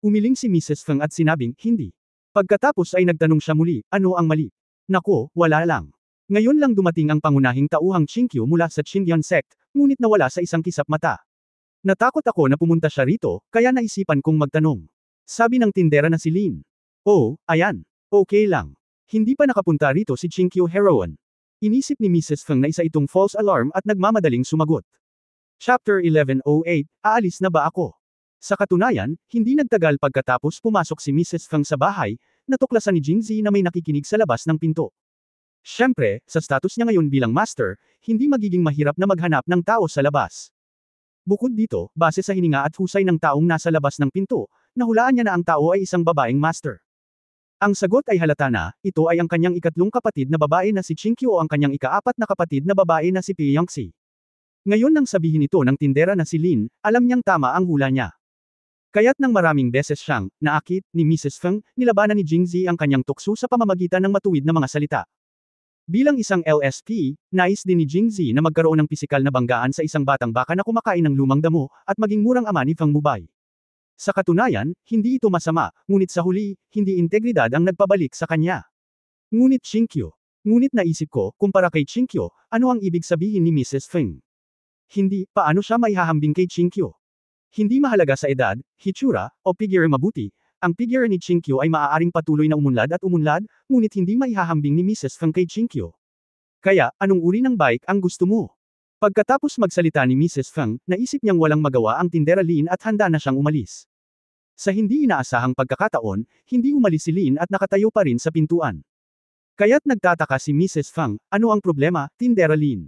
Umiling si Mrs. Feng at sinabing, hindi. Pagkatapos ay nagtanong siya muli, ano ang mali? Nako, wala lang. Ngayon lang dumating ang pangunahing tauhang Chinkyu mula sa Qingyan sect, ngunit nawala sa isang kisap mata. Natakot ako na pumunta siya rito, kaya naisipan kong magtanong. Sabi ng tindera na si Lin. Oh, ayan. Okay lang. Hindi pa nakapunta rito si Chinkyu Heroine. Inisip ni Mrs. Feng na isa itong false alarm at nagmamadaling sumagot. Chapter 1108, aalis na ba ako? Sa katunayan, hindi nagtagal pagkatapos pumasok si Mrs. Feng sa bahay, natuklasan ni Jingzi na may nakikinig sa labas ng pinto. Siyempre, sa status niya ngayon bilang master, hindi magiging mahirap na maghanap ng tao sa labas. Bukod dito, base sa hininga at husay ng taong nasa labas ng pinto, nahulaan niya na ang tao ay isang babaeng master. Ang sagot ay halata na, ito ay ang kanyang ikatlong kapatid na babae na si Chinkyu o ang kanyang ikaapat na kapatid na babae na si Piyangxi. Ngayon nang sabihin ito ng tindera na si Lin, alam niyang tama ang hula niya. Kaya't nang maraming beses siyang naakit ni Mrs. Feng, nilabanan ni Jingzi ang kanyang tukso sa pamamagitan ng matuwid na mga salita. Bilang isang LSP, nais din ni Jingzi na magkaroon ng pisikal na banggaan sa isang batang baka na kumakain ng lumang damo, at maging murang ama ni Feng Mubay. Sa katunayan, hindi ito masama, ngunit sa huli, hindi integridad ang nagpabalik sa kanya. Ngunit Chinkyu. Ngunit naisip ko, kumpara kay Chinkyu, ano ang ibig sabihin ni Mrs. Feng? Hindi, paano siya maihahambing kay Chinkyu? Hindi mahalaga sa edad, hitsura, o figure mabuti, ang figure ni Chinkyu ay maaaring patuloy na umunlad at umunlad, ngunit hindi maihahambing ni Mrs. Feng kay Chinkyu. Kaya, anong uri ng bike ang gusto mo? Pagkatapos magsalita ni Mrs. Feng, naisip niyang walang magawa ang tindera Lin at handa na siyang umalis. Sa hindi inaasahang pagkakataon, hindi umalis si Lin at nakatayo pa rin sa pintuan. Kaya't nagtataka si Mrs. Feng, ano ang problema, tindera Lin?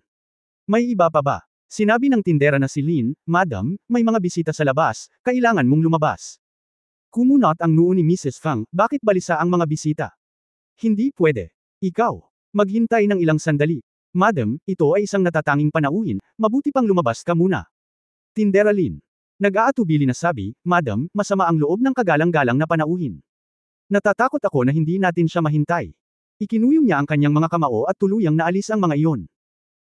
May iba pa ba? Sinabi ng tindera na si Lin, Madam, may mga bisita sa labas, kailangan mong lumabas. Kumunot ang noo ni Mrs. Feng, bakit balisa ang mga bisita? Hindi pwede. Ikaw. Maghintay ng ilang sandali. Madam, ito ay isang natatanging panauhin, mabuti pang lumabas ka muna. Tindera Lin. Nag-aatubili na sabi, Madam, masama ang loob ng kagalang-galang na panauhin. Natatakot ako na hindi natin siya mahintay. Ikinuyong niya ang kanyang mga kamao at tuluyang naalis ang mga iyon.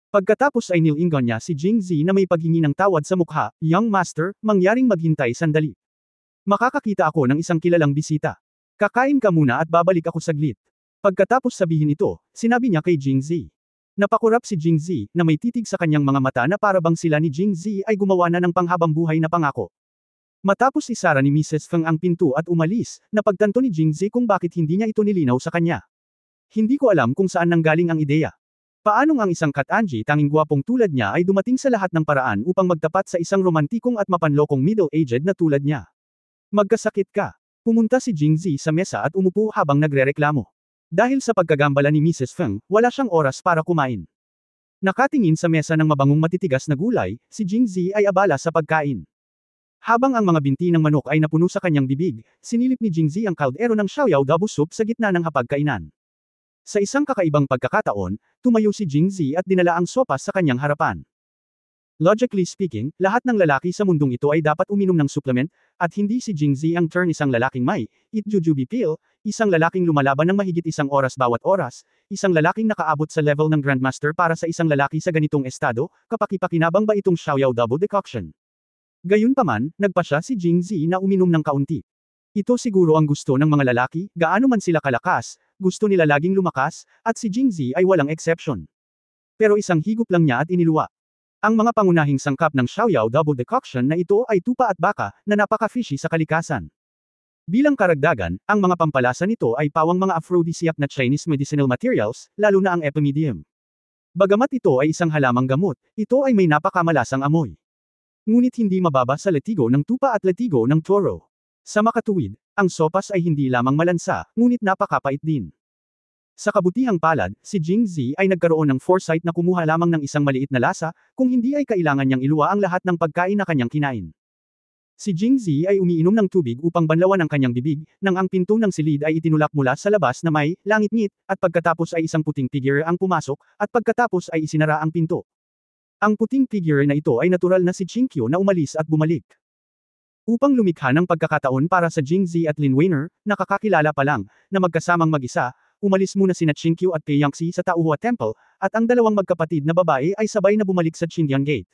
Pagkatapos ay nilingon niya si Jingzi na may paghingi ng tawad sa mukha, "Young Master, mangyaring maghintay sandali. Makakakita ako ng isang kilalang bisita. Kakain ka muna at babalik ako saglit." Pagkatapos sabihin ito, sinabi niya kay Jingzi. Napakurap si Jingzi, na may titig sa kanyang mga mata na para bang sila ni Jingzi ay gumawa na ng panghabang buhay na pangako. Matapos isara ni Mrs. Feng ang pinto at umalis, napagtanto ni Jingzi kung bakit hindi niya ito nilinaw sa kanya. Hindi ko alam kung saan nanggaling ang ideya. Paanong ang isang Kat-Anji tanging gwapong tulad niya ay dumating sa lahat ng paraan upang magtapat sa isang romantikong at mapanlokong middle-aged na tulad niya? Magkasakit ka. Pumunta si Jingzi sa mesa at umupo habang nagrereklamo. Dahil sa pagkagambala ni Mrs. Feng, wala siyang oras para kumain. Nakatingin sa mesa ng mabangong matitigas na gulay, si Jingzi ay abala sa pagkain. Habang ang mga binti ng manok ay napuno sa kanyang bibig, sinilip ni Jingzi ang kaldero ng xiaoyao double soup sa gitna ng hapagkainan. Sa isang kakaibang pagkakataon, tumayo si Jingzi at dinala ang sopas sa kanyang harapan. Logically speaking, lahat ng lalaki sa mundong ito ay dapat uminom ng supplement, at hindi si Jingzi ang turn isang lalaking may eat jujube pill, isang lalaking lumalaban ng mahigit isang oras bawat oras, isang lalaking nakaabot sa level ng Grandmaster para sa isang lalaki sa ganitong estado, kapakipakinabang ba itong xiaoyao double decoction? Gayunpaman, nagpa siya si Jingzi na uminom ng kaunti. Ito siguro ang gusto ng mga lalaki, gaano man sila kalakas, gusto nila laging lumakas, at si Jingzi ay walang exception. Pero isang higop lang niya at iniluwa. Ang mga pangunahing sangkap ng xiaoyao double decoction na ito ay tupa at baka, na napaka-fishy sa kalikasan. Bilang karagdagan, ang mga pampalasa nito ay pawang mga aphrodisiac na Chinese medicinal materials, lalo na ang epimedium. Bagamat ito ay isang halamang gamot, ito ay may napakamalasang amoy. Ngunit hindi mababa sa letigo ng tupa at letigo ng toro. Sa makatuwid, ang sopas ay hindi lamang malansa, ngunit napakapait din. Sa kabutihang palad, si Jingzi ay nagkaroon ng foresight na kumuha lamang ng isang maliit na lasa, kung hindi ay kailangan niyang iluwa ang lahat ng pagkain na kanyang kinain. Si Jingzi ay umiinom ng tubig upang banlawan ang kanyang bibig, nang ang pinto ng silid ay itinulak mula sa labas na may langit-ngit, at pagkatapos ay isang puting figure ang pumasok, at pagkatapos ay isinara ang pinto. Ang puting figure na ito ay natural na si Chinkyo na umalis at bumalik. Upang lumikha ng pagkakataon para sa Jingzi at Lin Weiner, nakakakilala pa lang, na magkasamang mag-isa, umalis muna sina Chinkyo at Peiyangxi sa Taohua Temple, at ang dalawang magkapatid na babae ay sabay na bumalik sa Qingyang Gate.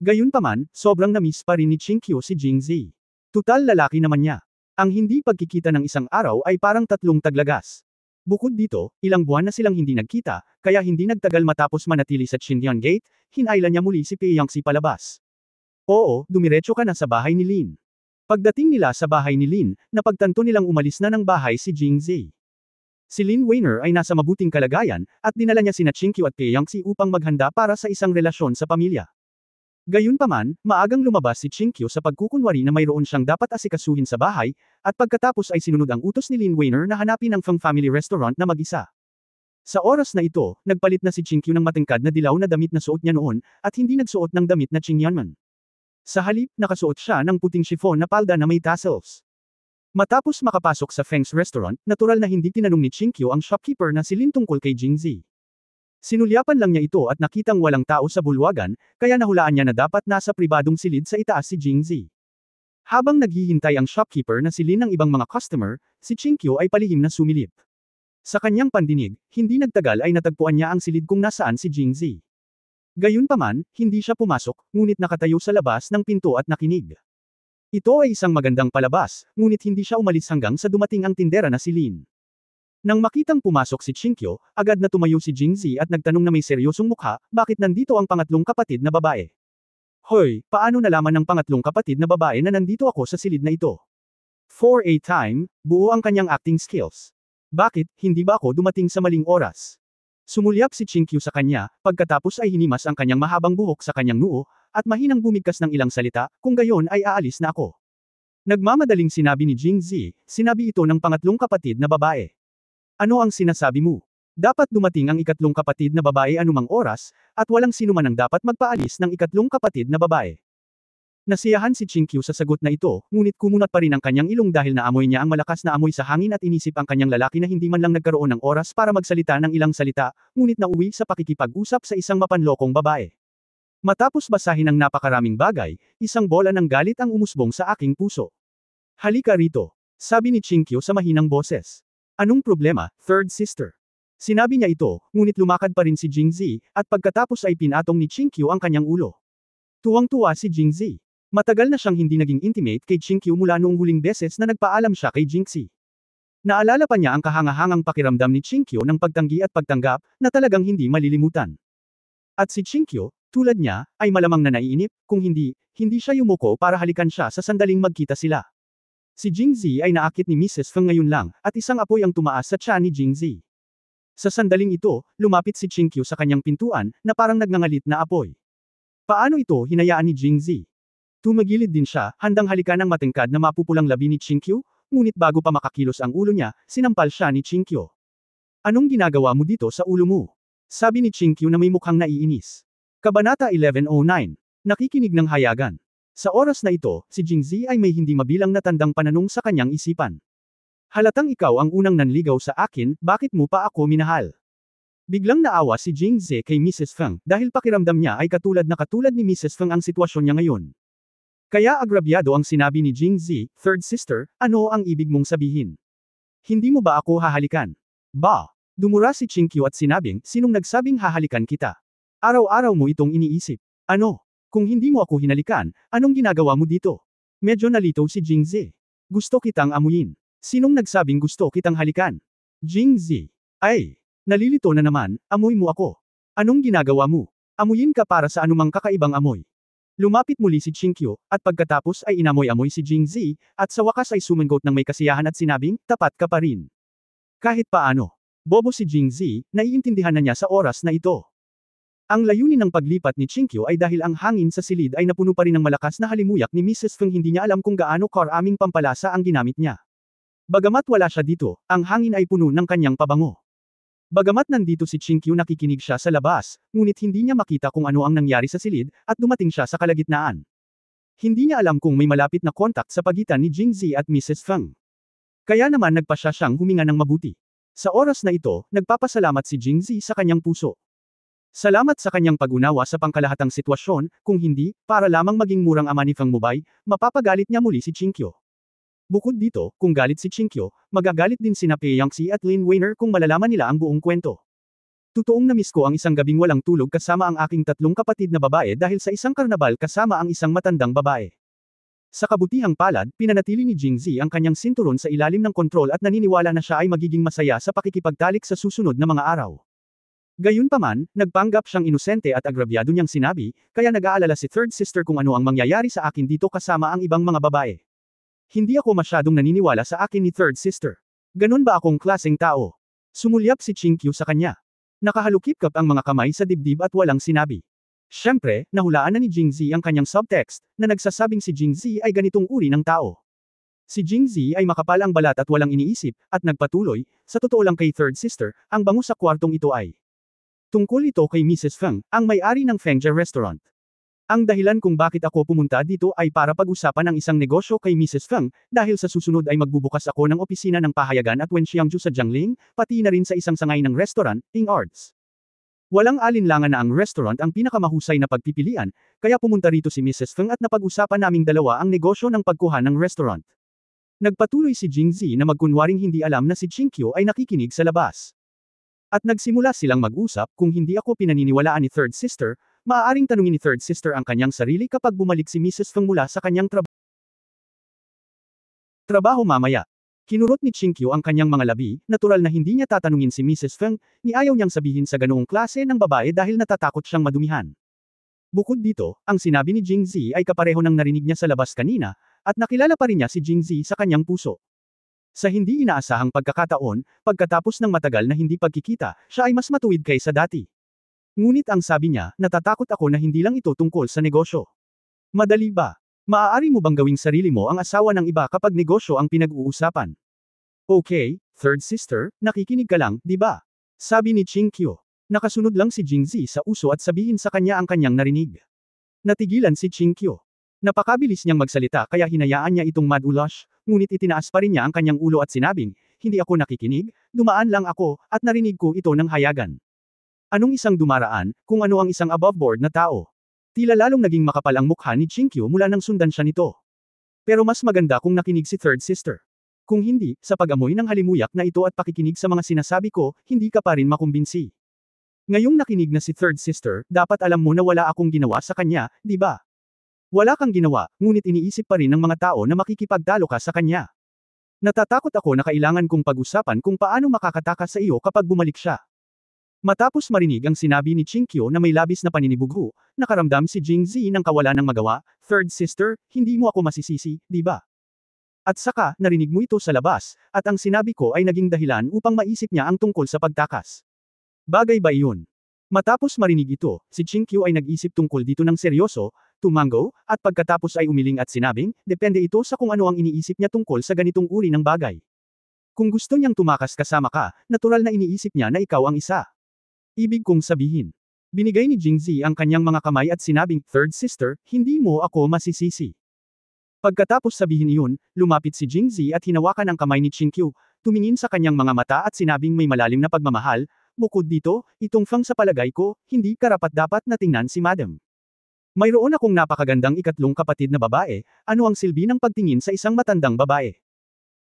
Gayunpaman, sobrang na-miss pa rin ni Chinkyo si Jingzi. Tutal lalaki naman niya. Ang hindi pagkikita ng isang araw ay parang tatlong taglagas. Bukod dito, ilang buwan na silang hindi nagkita, kaya hindi nagtagal matapos manatili sa Qingyang Gate, hinailan niya muli si Peiyangxi palabas. Oo, dumiretso ka na sa bahay ni Lin. Pagdating nila sa bahay ni Lin, napagtanto nilang umalis na ng bahay si Jingzi. Si Lin Weiner ay nasa mabuting kalagayan, at dinala niya sina Chinkyo at Peiyangxi upang maghanda para sa isang relasyon sa pamilya. Gayunpaman, maagang lumabas si Chinkyo sa pagkukunwari na mayroon siyang dapat asikasuhin sa bahay, at pagkatapos ay sinunod ang utos ni Lin Weiner na hanapin ang Feng Family Restaurant na mag-isa. Sa oras na ito, nagpalit na si Chinkyo ng matingkad na dilaw na damit na suot niya noon, at hindi nagsuot ng damit na Qingyanman. Sa halip, nakasuot siya ng puting chiffon na palda na may tassels. Matapos makapasok sa Feng's restaurant, natural na hindi tinanong ni Chinkyo ang shopkeeper na si Lin tungkol kay Jingzi. Sinulyapan lang niya ito at nakitang walang tao sa bulwagan, kaya nahulaan niya na dapat nasa pribadong silid sa itaas si Jingzi. Habang naghihintay ang shopkeeper na si Lin ng ibang mga customer, si Chinkyo ay palihim na sumilip. Sa kanyang pandinig, hindi nagtagal ay natagpuan niya ang silid kung nasaan si Jingzi. Gayunpaman, hindi siya pumasok, ngunit nakatayo sa labas ng pinto at nakinig. Ito ay isang magandang palabas, ngunit hindi siya umalis hanggang sa dumating ang tindera na si Lin. Nang makitang pumasok si Chinkyo, agad na tumayo si Jingzi at nagtanong na may seryosong mukha, bakit nandito ang pangatlong kapatid na babae? Hoy, paano nalaman ng pangatlong kapatid na babae na nandito ako sa silid na ito? For a time, buo ang kanyang acting skills. Bakit, hindi ba ako dumating sa maling oras? Sumulyap si Chinkyo sa kanya, pagkatapos ay hinimas ang kanyang mahabang buhok sa kanyang noo, at mahinang bumigkas ng ilang salita, kung gayon ay aalis na ako. Nagmamadaling sinabi ni Jingzi, sinabi ito ng pangatlong kapatid na babae. Ano ang sinasabi mo? Dapat dumating ang ikatlong kapatid na babae anumang oras, at walang sino man ang dapat magpaalis ng ikatlong kapatid na babae. Nasiyahan si Chinkyo sa sagot na ito, ngunit kumunat pa rin ang kanyang ilong dahil naamoy niya ang malakas na amoy sa hangin at inisip ang kanyang lalaki na hindi man lang nagkaroon ng oras para magsalita ng ilang salita, ngunit nauwi sa pakikipag-usap sa isang mapanlokong babae. Matapos basahin ang napakaraming bagay, isang bola ng galit ang umusbong sa aking puso. Halika rito. Sabi ni Chinkyo sa mahinang boses. Anong problema, third sister? Sinabi niya ito, ngunit lumakad pa rin si Jingzi, at pagkatapos ay pinatong ni Chinkyo ang kanyang ulo. Tuwang-tuwa si Jingzi. Matagal na siyang hindi naging intimate kay Chinkyo mula noong huling beses na nagpaalam siya kay Jingzi. Naalala pa niya ang kahangahangang pakiramdam ni Chinkyo ng pagtanggi at pagtanggap, na talagang hindi malilimutan. At si Chinkyo, tulad niya, ay malamang na naiinip, kung hindi siya yumuko para halikan siya sa sandaling magkita sila. Si Jingzi ay naakit ni Mrs. Feng ngayon lang, at isang apoy ang tumaas sa tiyan ni Jingzi. Sa sandaling ito, lumapit si Chinkyo sa kanyang pintuan, na parang nagngangalit na apoy. Paano ito hinayaan ni Jingzi? Tumagilid din siya, handang halikan ang matengkad na mapupulang labi ni Chinkyo, ngunit bago pa makakilos ang ulo niya, sinampal siya ni Chinkyo. Anong ginagawa mo dito sa ulo mo? Sabi ni Chinkyo na may mukhang naiinis. Kabanata 1109. Nakikinig ng hayagan. Sa oras na ito, si Jingzi ay may hindi mabilang na tandang pananong sa kanyang isipan. Halatang ikaw ang unang nanligaw sa akin, bakit mo pa ako minahal? Biglang naawa si Jingzi kay Mrs. Feng, dahil pakiramdam niya ay katulad ni Mrs. Feng ang sitwasyon niya ngayon. Kaya agrabyado ang sinabi ni Jingzi, third sister, ano ang ibig mong sabihin? Hindi mo ba ako hahalikan? Ba? Dumura si Chinkyo at sinabing, sinong nagsabing hahalikan kita? Araw-araw mo itong iniisip. Ano? Kung hindi mo ako hinalikan, anong ginagawa mo dito? Medyo nalito si Jingzi. Gusto kitang amuyin. Sinong nagsabing gusto kitang halikan? Jingzi. Ay! Nalilito na naman, amoy mo ako. Anong ginagawa mo? Amuyin ka para sa anumang kakaibang amoy. Lumapit muli si Chinkyo, at pagkatapos ay inamoy-amoy si Jingzi, at sa wakas ay sumangot ng may kasiyahan at sinabing, tapat ka pa rin. Kahit paano. Bobo si Jingzi, naiintindihan na niya sa oras na ito. Ang layunin ng paglipat ni Chinkyo ay dahil ang hangin sa silid ay napuno pa rin ng malakas na halimuyak ni Mrs. Feng, hindi niya alam kung gaano karaming pampalasa ang ginamit niya. Bagamat wala siya dito, ang hangin ay puno ng kanyang pabango. Bagamat nandito si Chinkyo, nakikinig siya sa labas, ngunit hindi niya makita kung ano ang nangyari sa silid, at dumating siya sa kalagitnaan. Hindi niya alam kung may malapit na kontak sa pagitan ni Jingzi at Mrs. Feng. Kaya naman nagpa siya siyang huminga ng mabuti. Sa oras na ito, nagpapasalamat si Jingzi sa kanyang puso. Salamat sa kanyang pag-unawa sa pangkalahatang sitwasyon, kung hindi, para lamang maging murang ama ni Feng Mubay, mapapagalit niya muli si Chinkyo. Bukod dito, kung galit si Chinkyo, magagalit din sina Pei Yangxi at Lin Weiner kung malalaman nila ang buong kwento. Totoong namiss ko ang isang gabing walang tulog kasama ang aking 3 kapatid na babae dahil sa isang karnabal kasama ang isang matandang babae. Sa kabutihang palad, pinanatili ni Jingzi ang kanyang sinturon sa ilalim ng kontrol at naniniwala na siya ay magiging masaya sa pakikipagtalik sa susunod na mga araw. Gayunpaman, nagpanggap siyang inosente at agrabyado niyang sinabi, kaya nag-aalala si third sister kung ano ang mangyayari sa akin dito kasama ang ibang mga babae. Hindi ako masyadong naniniwala sa akin ni third sister. Ganon ba akong klaseng tao? Sumulyap si Chinkyu sa kanya. Nakahalukip-kap ang mga kamay sa dibdib at walang sinabi. Siyempre, nahulaan na ni Jingzi ang kanyang subtext, na nagsasabing si Jingzi ay ganitong uri ng tao. Si Jingzi ay makapal ang balat at walang iniisip, at nagpatuloy, sa totoo lang kay third sister, ang bango sa kwartong ito ay tungkol ito kay Mrs. Feng, ang may-ari ng Fengjia Restaurant. Ang dahilan kung bakit ako pumunta dito ay para pag-usapan ang isang negosyo kay Mrs. Feng, dahil sa susunod ay magbubukas ako ng opisina ng pahayagan at Wenxiangju sa Jiangling, pati na rin sa isang sangay ng restaurant, Ing Arts. Walang alinlangan na ang restaurant ang pinakamahusay na pagpipilian, kaya pumunta rito si Mrs. Feng at napag-usapan naming dalawa ang negosyo ng pagkuha ng restaurant. Nagpatuloy si Jingzi na magkunwaring hindi alam na si Chinkyo ay nakikinig sa labas. At nagsimula silang mag-usap, kung hindi ako pinaniniwalaan ni third sister, maaaring tanungin ni third sister ang kanyang sarili kapag bumalik si Mrs. Feng mula sa kanyang trabaho mamaya. Kinurot ni Chinkyo ang kanyang mga labi, natural na hindi niya tatanungin si Mrs. Feng, ni ayaw niyang sabihin sa ganoong klase ng babae dahil natatakot siyang madumihan. Bukod dito, ang sinabi ni Jingzi ay kapareho ng narinig niya sa labas kanina, at nakilala pa rin niya si Jingzi sa kanyang puso. Sa hindi inaasahang pagkakataon, pagkatapos ng matagal na hindi pagkikita, siya ay mas matuwid kaysa dati. Ngunit ang sabi niya, natatakot ako na hindi lang ito tungkol sa negosyo. Madali ba? Maaari mo bang gawing sarili mo ang asawa ng iba kapag negosyo ang pinag-uusapan? Okay, third sister, nakikinig ka lang, di ba? Sabi ni Chinkyo. Nakasunod lang si Jingzi sa uso at sabihin sa kanya ang kanyang narinig. Natigilan si Chinkyo. Napakabilis niyang magsalita kaya hinayaan niya itong madulash, ngunit itinaas pa rin niya ang kanyang ulo at sinabing, hindi ako nakikinig, dumaan lang ako, at narinig ko ito ng hayagan. Anong isang dumaraan, kung ano ang isang above-board na tao? Tila lalong naging makapal ang mukha ni Chinkyo mula nang sundan siya nito. Pero mas maganda kung nakinig si third sister. Kung hindi, sa pag-amoy ng halimuyak na ito at pakikinig sa mga sinasabi ko, hindi ka pa rin makumbinsi. Ngayong nakinig na si third sister, dapat alam mo na wala akong ginawa sa kanya, di ba? Wala kang ginawa, ngunit iniisip pa rin ng mga tao na makikipagtalo ka sa kanya. Natatakot ako na kailangan kong pag-usapan kung paano makakatakas sa iyo kapag bumalik siya. Matapos marinig ang sinabi ni Chinkyo na may labis na paninibugho, nakaramdam si Jingzi ng kawalan ng magawa. Third sister, hindi mo ako masisisi, di ba? At saka, narinig mo ito sa labas, at ang sinabi ko ay naging dahilan upang maisip niya ang tungkol sa pagtakas. Bagay ba iyon? Matapos marinig ito, si Chinkyu ay nag-isip tungkol dito ng seryoso, tumango, at pagkatapos ay umiling at sinabing, depende ito sa kung ano ang iniisip niya tungkol sa ganitong uri ng bagay. Kung gusto niyang tumakas kasama ka, natural na iniisip niya na ikaw ang isa. Ibig kong sabihin. Binigay ni Jingzi ang kanyang mga kamay at sinabing, third sister, hindi mo ako masisisi. Pagkatapos sabihin iyon, lumapit si Jingzi at hinawakan ang kamay ni Chinkyu, tumingin sa kanyang mga mata at sinabing may malalim na pagmamahal. Bukod dito, itong Fang sa palagay ko, hindi karapat-dapat na tingnan si Madam. Mayroon akong napakagandang ikatlong kapatid na babae, ano ang silbi ng pagtingin sa isang matandang babae?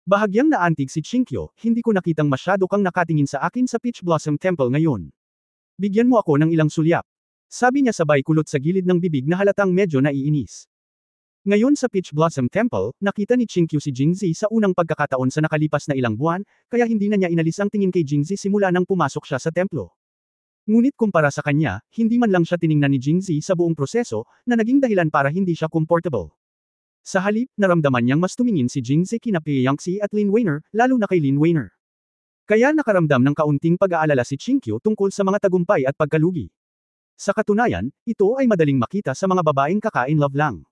Bahagyang naantig si Chinkyo, hindi ko nakitang masyado kang nakatingin sa akin sa Peach Blossom Temple ngayon. Bigyan mo ako ng ilang sulyap. Sabi niya sabay kulot sa gilid ng bibig na halatang medyo naiinis. Ngayon sa Peach Blossom Temple, nakita ni Chinkyu si Jingzi sa unang pagkakataon sa nakalipas na ilang buwan, kaya hindi na niya inalis ang tingin kay Jingzi simula nang pumasok siya sa templo. Ngunit kumpara sa kanya, hindi man lang siya tiningnan ni Jingzi sa buong proseso, na naging dahilan para hindi siya comfortable. Sa halip, naramdaman niyang mas tumingin si Jingzi kina Pei Yangxi at Lin Weiner, lalo na kay Lin Weiner. Kaya nakaramdam ng kaunting pag-aalala si Chinkyu tungkol sa mga tagumpay at pagkalugi. Sa katunayan, ito ay madaling makita sa mga babaeng kaka-in-love lang.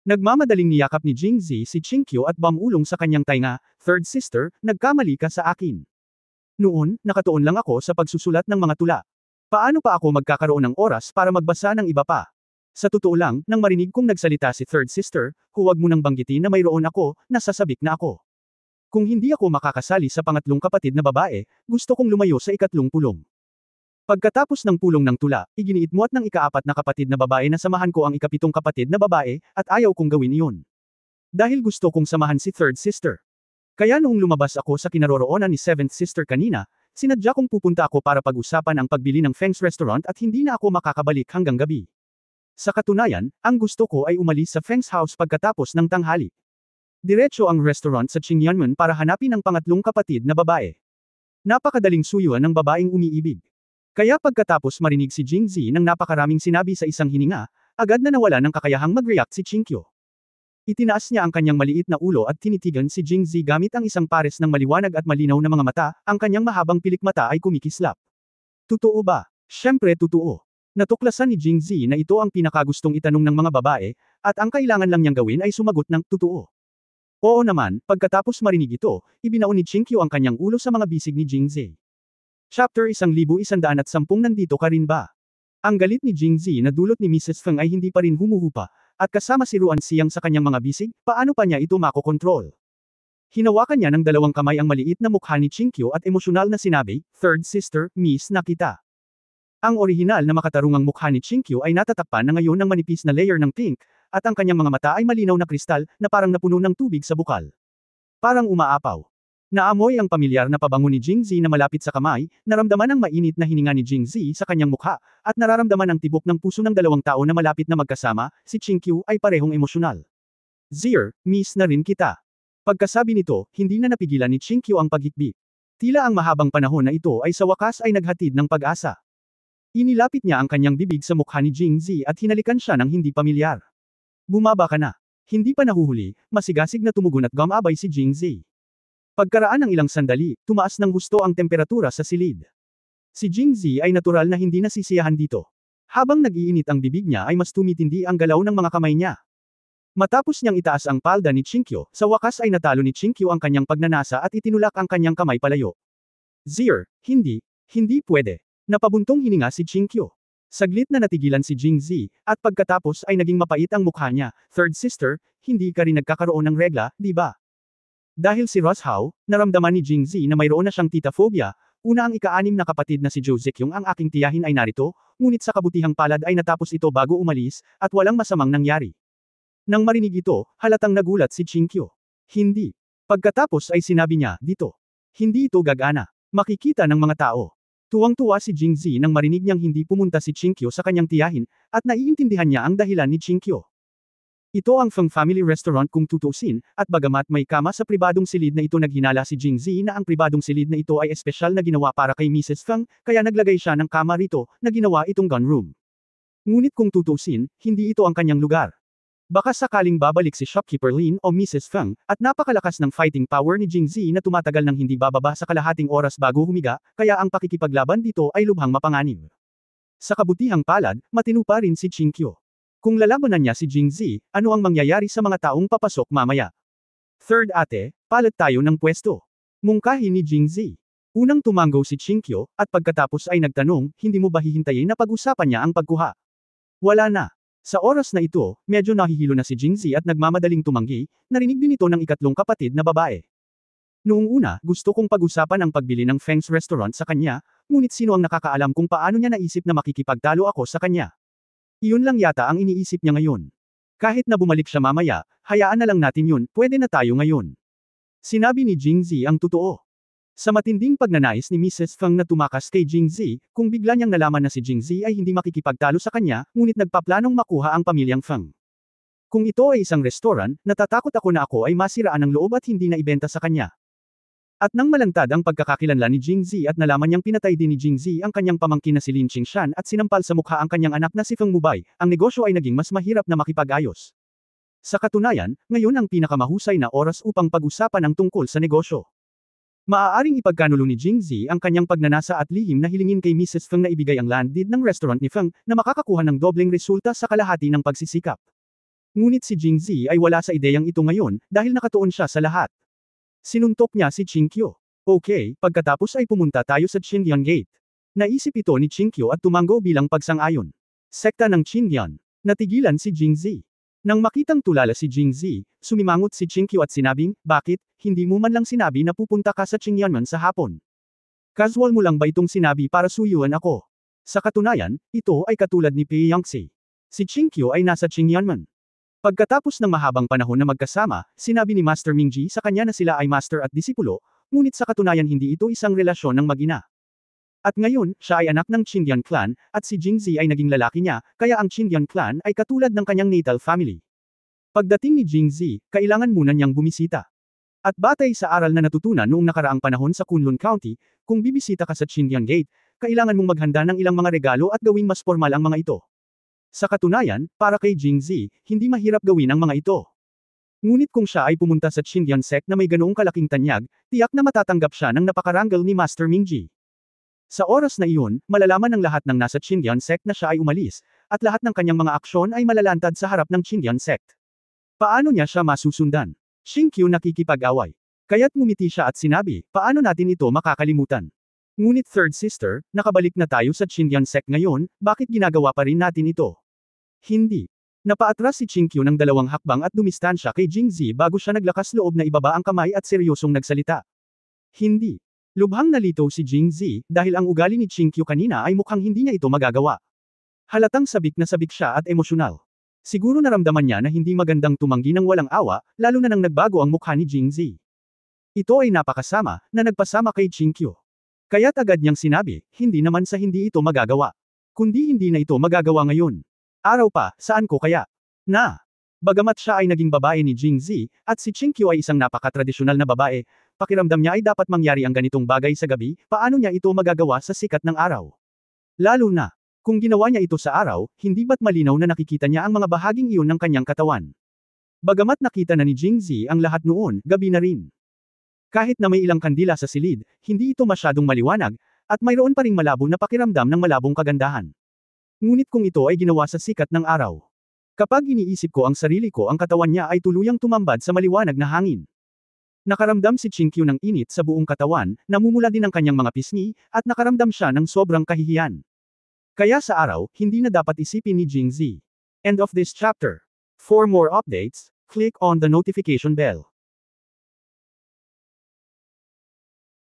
Nagmamadaling niyakap ni Jingzi si Chinkyo at bamulong sa kanyang tainga, third sister, nagkamali ka sa akin. Noon, nakatuon lang ako sa pagsusulat ng mga tula. Paano pa ako magkakaroon ng oras para magbasa ng iba pa? Sa totoo lang, nang marinig kong nagsalita si third sister, huwag mo nang banggitin na mayroon ako, nasasabik na ako. Kung hindi ako makakasali sa pangatlong kapatid na babae, gusto kong lumayo sa ikatlong pulong. Pagkatapos ng pulong ng tula, iginiit mo at ng ikaapat na kapatid na babae na samahan ko ang ikapitong kapatid na babae, at ayaw kong gawin iyon. Dahil gusto kong samahan si third sister. Kaya noong lumabas ako sa kinaroroonan ni seventh sister kanina, sinadya kong pupunta ako para pag-usapan ang pagbili ng Feng's restaurant at hindi na ako makakabalik hanggang gabi. Sa katunayan, ang gusto ko ay umalis sa Feng's house pagkatapos ng tanghali. Diretso ang restaurant sa Qingyanmen para hanapin ang pangatlong kapatid na babae. Napakadaling suyuan ng babaeng umiibig. Kaya pagkatapos marinig si Jingzi ng napakaraming sinabi sa isang hininga, agad na nawala ng kakayahang mag-react si Chinkyo. Itinaas niya ang kanyang maliit na ulo at tinitigan si Jingzi gamit ang isang pares ng maliwanag at malinaw na mga mata, ang kanyang mahabang pilikmata ay kumikislap. Totoo ba? Siyempre totoo. Natuklasan ni Jingzi na ito ang pinakagustong itanong ng mga babae, at ang kailangan lang niyang gawin ay sumagot ng totoo. Oo naman, pagkatapos marinig ito, ibinaon ni Chinkyo ang kanyang ulo sa mga bisig ni Jingzi. Chapter 1110 nandito ka rin ba? Ang galit ni Jingzi na dulot ni Mrs. Feng ay hindi pa rin humuhupa, at kasama si Ruan Siyang sa kanyang mga bisig, paano pa niya ito makokontrol? Hinawakan niya ng dalawang kamay ang maliit na mukha ni Chinkyo at emosyonal na sinabi, third sister, miss na kita. Ang orihinal na makatarungang mukha ni Chinkyo ay natatakpan na ngayon ng manipis na layer ng pink, at ang kanyang mga mata ay malinaw na kristal, na parang napuno ng tubig sa bukal. Parang umaapaw. Naamoy ang pamilyar na pabango ni Jingzi na malapit sa kamay, naramdaman ang mainit na hininga ni Jingzi sa kanyang mukha, at nararamdaman ang tibok ng puso ng dalawang tao na malapit na magkasama, si Chinkyu ay parehong emosyonal. Zir, miss na rin kita. Pagkasabi nito, hindi na napigilan ni Chinkyu ang paghikbi. Tila ang mahabang panahon na ito ay sa wakas ay naghatid ng pag-asa. Inilapit niya ang kanyang bibig sa mukha ni Jingzi at hinalikan siya ng hindi pamilyar. Bumaba ka na. Hindi pa nahuhuli, masigasig na tumugon at gumabay si Jingzi. Pagkaraan ng ilang sandali, tumaas ng husto ang temperatura sa silid. Si Jingzi ay natural na hindi nasisiyahan dito. Habang nag-iinit ang bibig niya ay mas tumitindi ang galaw ng mga kamay niya. Matapos niyang itaas ang palda ni Chinkyo, sa wakas ay natalo ni Chinkyo ang kanyang pagnanasa at itinulak ang kanyang kamay palayo. Zir, hindi pwede. Napabuntong hininga si Chinkyo. Saglit na natigilan si Jingzi, at pagkatapos ay naging mapait ang mukha niya, third sister, hindi ka rin nagkakaroon ng regla, di ba? Dahil si Roshao, naramdaman ni Jingzi na mayroon na siyang tita phobia, una ang ika-6 na kapatid na si Jo Zekyung ang aking tiyahin ay narito, ngunit sa kabutihang palad ay natapos ito bago umalis, at walang masamang nangyari. Nang marinig ito, halatang nagulat si Chinkyo. Hindi. Pagkatapos ay sinabi niya, dito. Hindi ito gagana. Makikita ng mga tao. Tuwang-tuwa si Jingzi nang marinig niyang hindi pumunta si Chinkyo sa kanyang tiyahin, at naiintindihan niya ang dahilan ni Chinkyo. Ito ang Feng Family Restaurant kung tutuusin, at bagamat may kama sa pribadong silid na ito naghinala si Jingzi na ang pribadong silid na ito ay espesyal na ginawa para kay Mrs. Feng, kaya naglagay siya ng kama rito, na ginawa itong gun room. Ngunit kung tutuusin, hindi ito ang kanyang lugar. Baka sakaling babalik si shopkeeper Lin o Mrs. Feng, at napakalakas ng fighting power ni Jingzi na tumatagal ng hindi bababa sa kalahating oras bago humiga, kaya ang pakikipaglaban dito ay lubhang mapanganib. Sa kabutihang palad, matino pa rin si Chinkyo. Kung lalabanan niya si Jingzi, ano ang mangyayari sa mga taong papasok mamaya? Third ate, palit tayo ng pwesto. Mungkahi ni Jingzi. Unang tumanggo si Chinkyo, at pagkatapos ay nagtanong, hindi mo ba hihintayin na pag-usapan niya ang pagkuha? Wala na. Sa oras na ito, medyo nahihilo na si Jingzi at nagmamadaling tumanggi, narinig din ito ng ikatlong kapatid na babae. Noong una, gusto kong pag-usapan ang pagbili ng Feng's restaurant sa kanya, ngunit sino ang nakakaalam kung paano niya naisip na makikipagtalo ako sa kanya? Iyon lang yata ang iniisip niya ngayon. Kahit na bumalik siya mamaya, hayaan na lang natin yun, pwede na tayo ngayon. Sinabi ni Jingzi ang totoo. Sa matinding pagnanais ni Mrs. Feng na tumakas kay Jingzi, kung bigla niyang nalaman na si Jingzi ay hindi makikipagtalo sa kanya, ngunit nagpaplanong makuha ang pamilyang Feng. Kung ito ay isang restaurant, natatakot ako na ako ay masiraan ng loob at hindi na ibenta sa kanya. At nang malantad ang pagkakakilanlan ni Jingzi at nalaman niyang pinatay din ni Jingzi ang kanyang pamangkin na si Lin Qingshan at sinampal sa mukha ang kanyang anak na si Feng Mubay, ang negosyo ay naging mas mahirap na makipag-ayos. Sa katunayan, ngayon ang pinakamahusay na oras upang pag-usapan ang tungkol sa negosyo. Maaaring ipagkanulo ni Jingzi ang kanyang pagnanasa at lihim na hilingin kay Mrs. Feng na ibigay ang land deed ng restaurant ni Feng, na makakakuha ng dobleng resulta sa kalahati ng pagsisikap. Ngunit si Jingzi ay wala sa ideyang ito ngayon, dahil nakatuon siya sa lahat. Sinuntok niya si Chinkyo. Okay, pagkatapos ay pumunta tayo sa Qingyan Gate. Naisip ito ni Chinkyo at tumanggo bilang pagsang-ayon. Sekta ng Qingyan. Natigilan si Jingzi. Nang makitang tulala si Jingzi, sumimangot si Chinkyo at sinabing, bakit, hindi mo man lang sinabi na pupunta ka sa Qingyanman sa hapon? Casual mo lang ba itong sinabi para suyuan ako? Sa katunayan, ito ay katulad ni Pei Yangtze. Si Chinkyo ay nasa Qingyanman. Pagkatapos ng mahabang panahon na magkasama, sinabi ni Master Mingji sa kanya na sila ay master at disipulo, ngunit sa katunayan hindi ito isang relasyon ng mag-ina. At ngayon, siya ay anak ng Qingyan clan, at si Jingzi ay naging lalaki niya, kaya ang Qingyan clan ay katulad ng kanyang natal family. Pagdating ni Jingzi, kailangan muna niyang bumisita. At batay sa aral na natutunan noong nakaraang panahon sa Kunlun County, kung bibisita ka sa Qingyan Gate, kailangan mong maghanda ng ilang mga regalo at gawing mas formal ang mga ito. Sa katunayan, para kay Jingzi, hindi mahirap gawin ang mga ito. Ngunit kung siya ay pumunta sa Qingyan sect na may ganoong kalaking tanyag, tiyak na matatanggap siya ng napakarangal ni Master Mingji. Sa oras na iyon, malalaman ng lahat ng nasa Qingyan sect na siya ay umalis, at lahat ng kanyang mga aksyon ay malalantad sa harap ng Qingyan sect. Paano niya siya masusundan? Shinkyu nakikipag-away. Kaya't ngumiti siya at sinabi, paano natin ito makakalimutan? Ngunit third sister, nakabalik na tayo sa Qingyan sect ngayon, bakit ginagawa pa rin natin ito? Hindi. Napaatras si Chinkyu ng 2 hakbang at dumistansya kay Jingzi bago siya naglakas loob na ibaba ang kamay at seryosong nagsalita. Hindi. Lubhang nalito si Jingzi, dahil ang ugali ni Chinkyu kanina ay mukhang hindi niya ito magagawa. Halatang sabik na sabik siya at emosyonal. Siguro naramdaman niya na hindi magandang tumanggi ng walang awa, lalo na nang nagbago ang mukha ni Jingzi. Ito ay napakasama, na nagpasama kay Chinkyu. Kaya't agad niyang sinabi, hindi naman sa hindi ito magagawa. Kundi hindi na ito magagawa ngayon. Araw pa, saan ko kaya? Na! Bagamat siya ay naging babae ni Jingzi, at si Chinkyu ay isang napakatradisyonal na babae, pakiramdam niya ay dapat mangyari ang ganitong bagay sa gabi, paano niya ito magagawa sa sikat ng araw? Lalo na, kung ginawa niya ito sa araw, hindi ba't malinaw na nakikita niya ang mga bahaging iyon ng kanyang katawan? Bagamat nakita na ni Jingzi ang lahat noon, gabi na rin. Kahit na may ilang kandila sa silid, hindi ito masyadong maliwanag, at mayroon pa ring malabo na pakiramdam ng malabong kagandahan. Ngunit kung ito ay ginawa sa sikat ng araw. Kapag iniisip ko ang sarili ko, ang katawan niya ay tuluyang tumambad sa maliwanag na hangin. Nakaramdam si Chinkyu ng init sa buong katawan, namumula din ang kanyang mga pisngi, at nakaramdam siya ng sobrang kahihiyan. Kaya sa araw, hindi na dapat isipin ni Jingzi. End of this chapter. For more updates, click on the notification bell.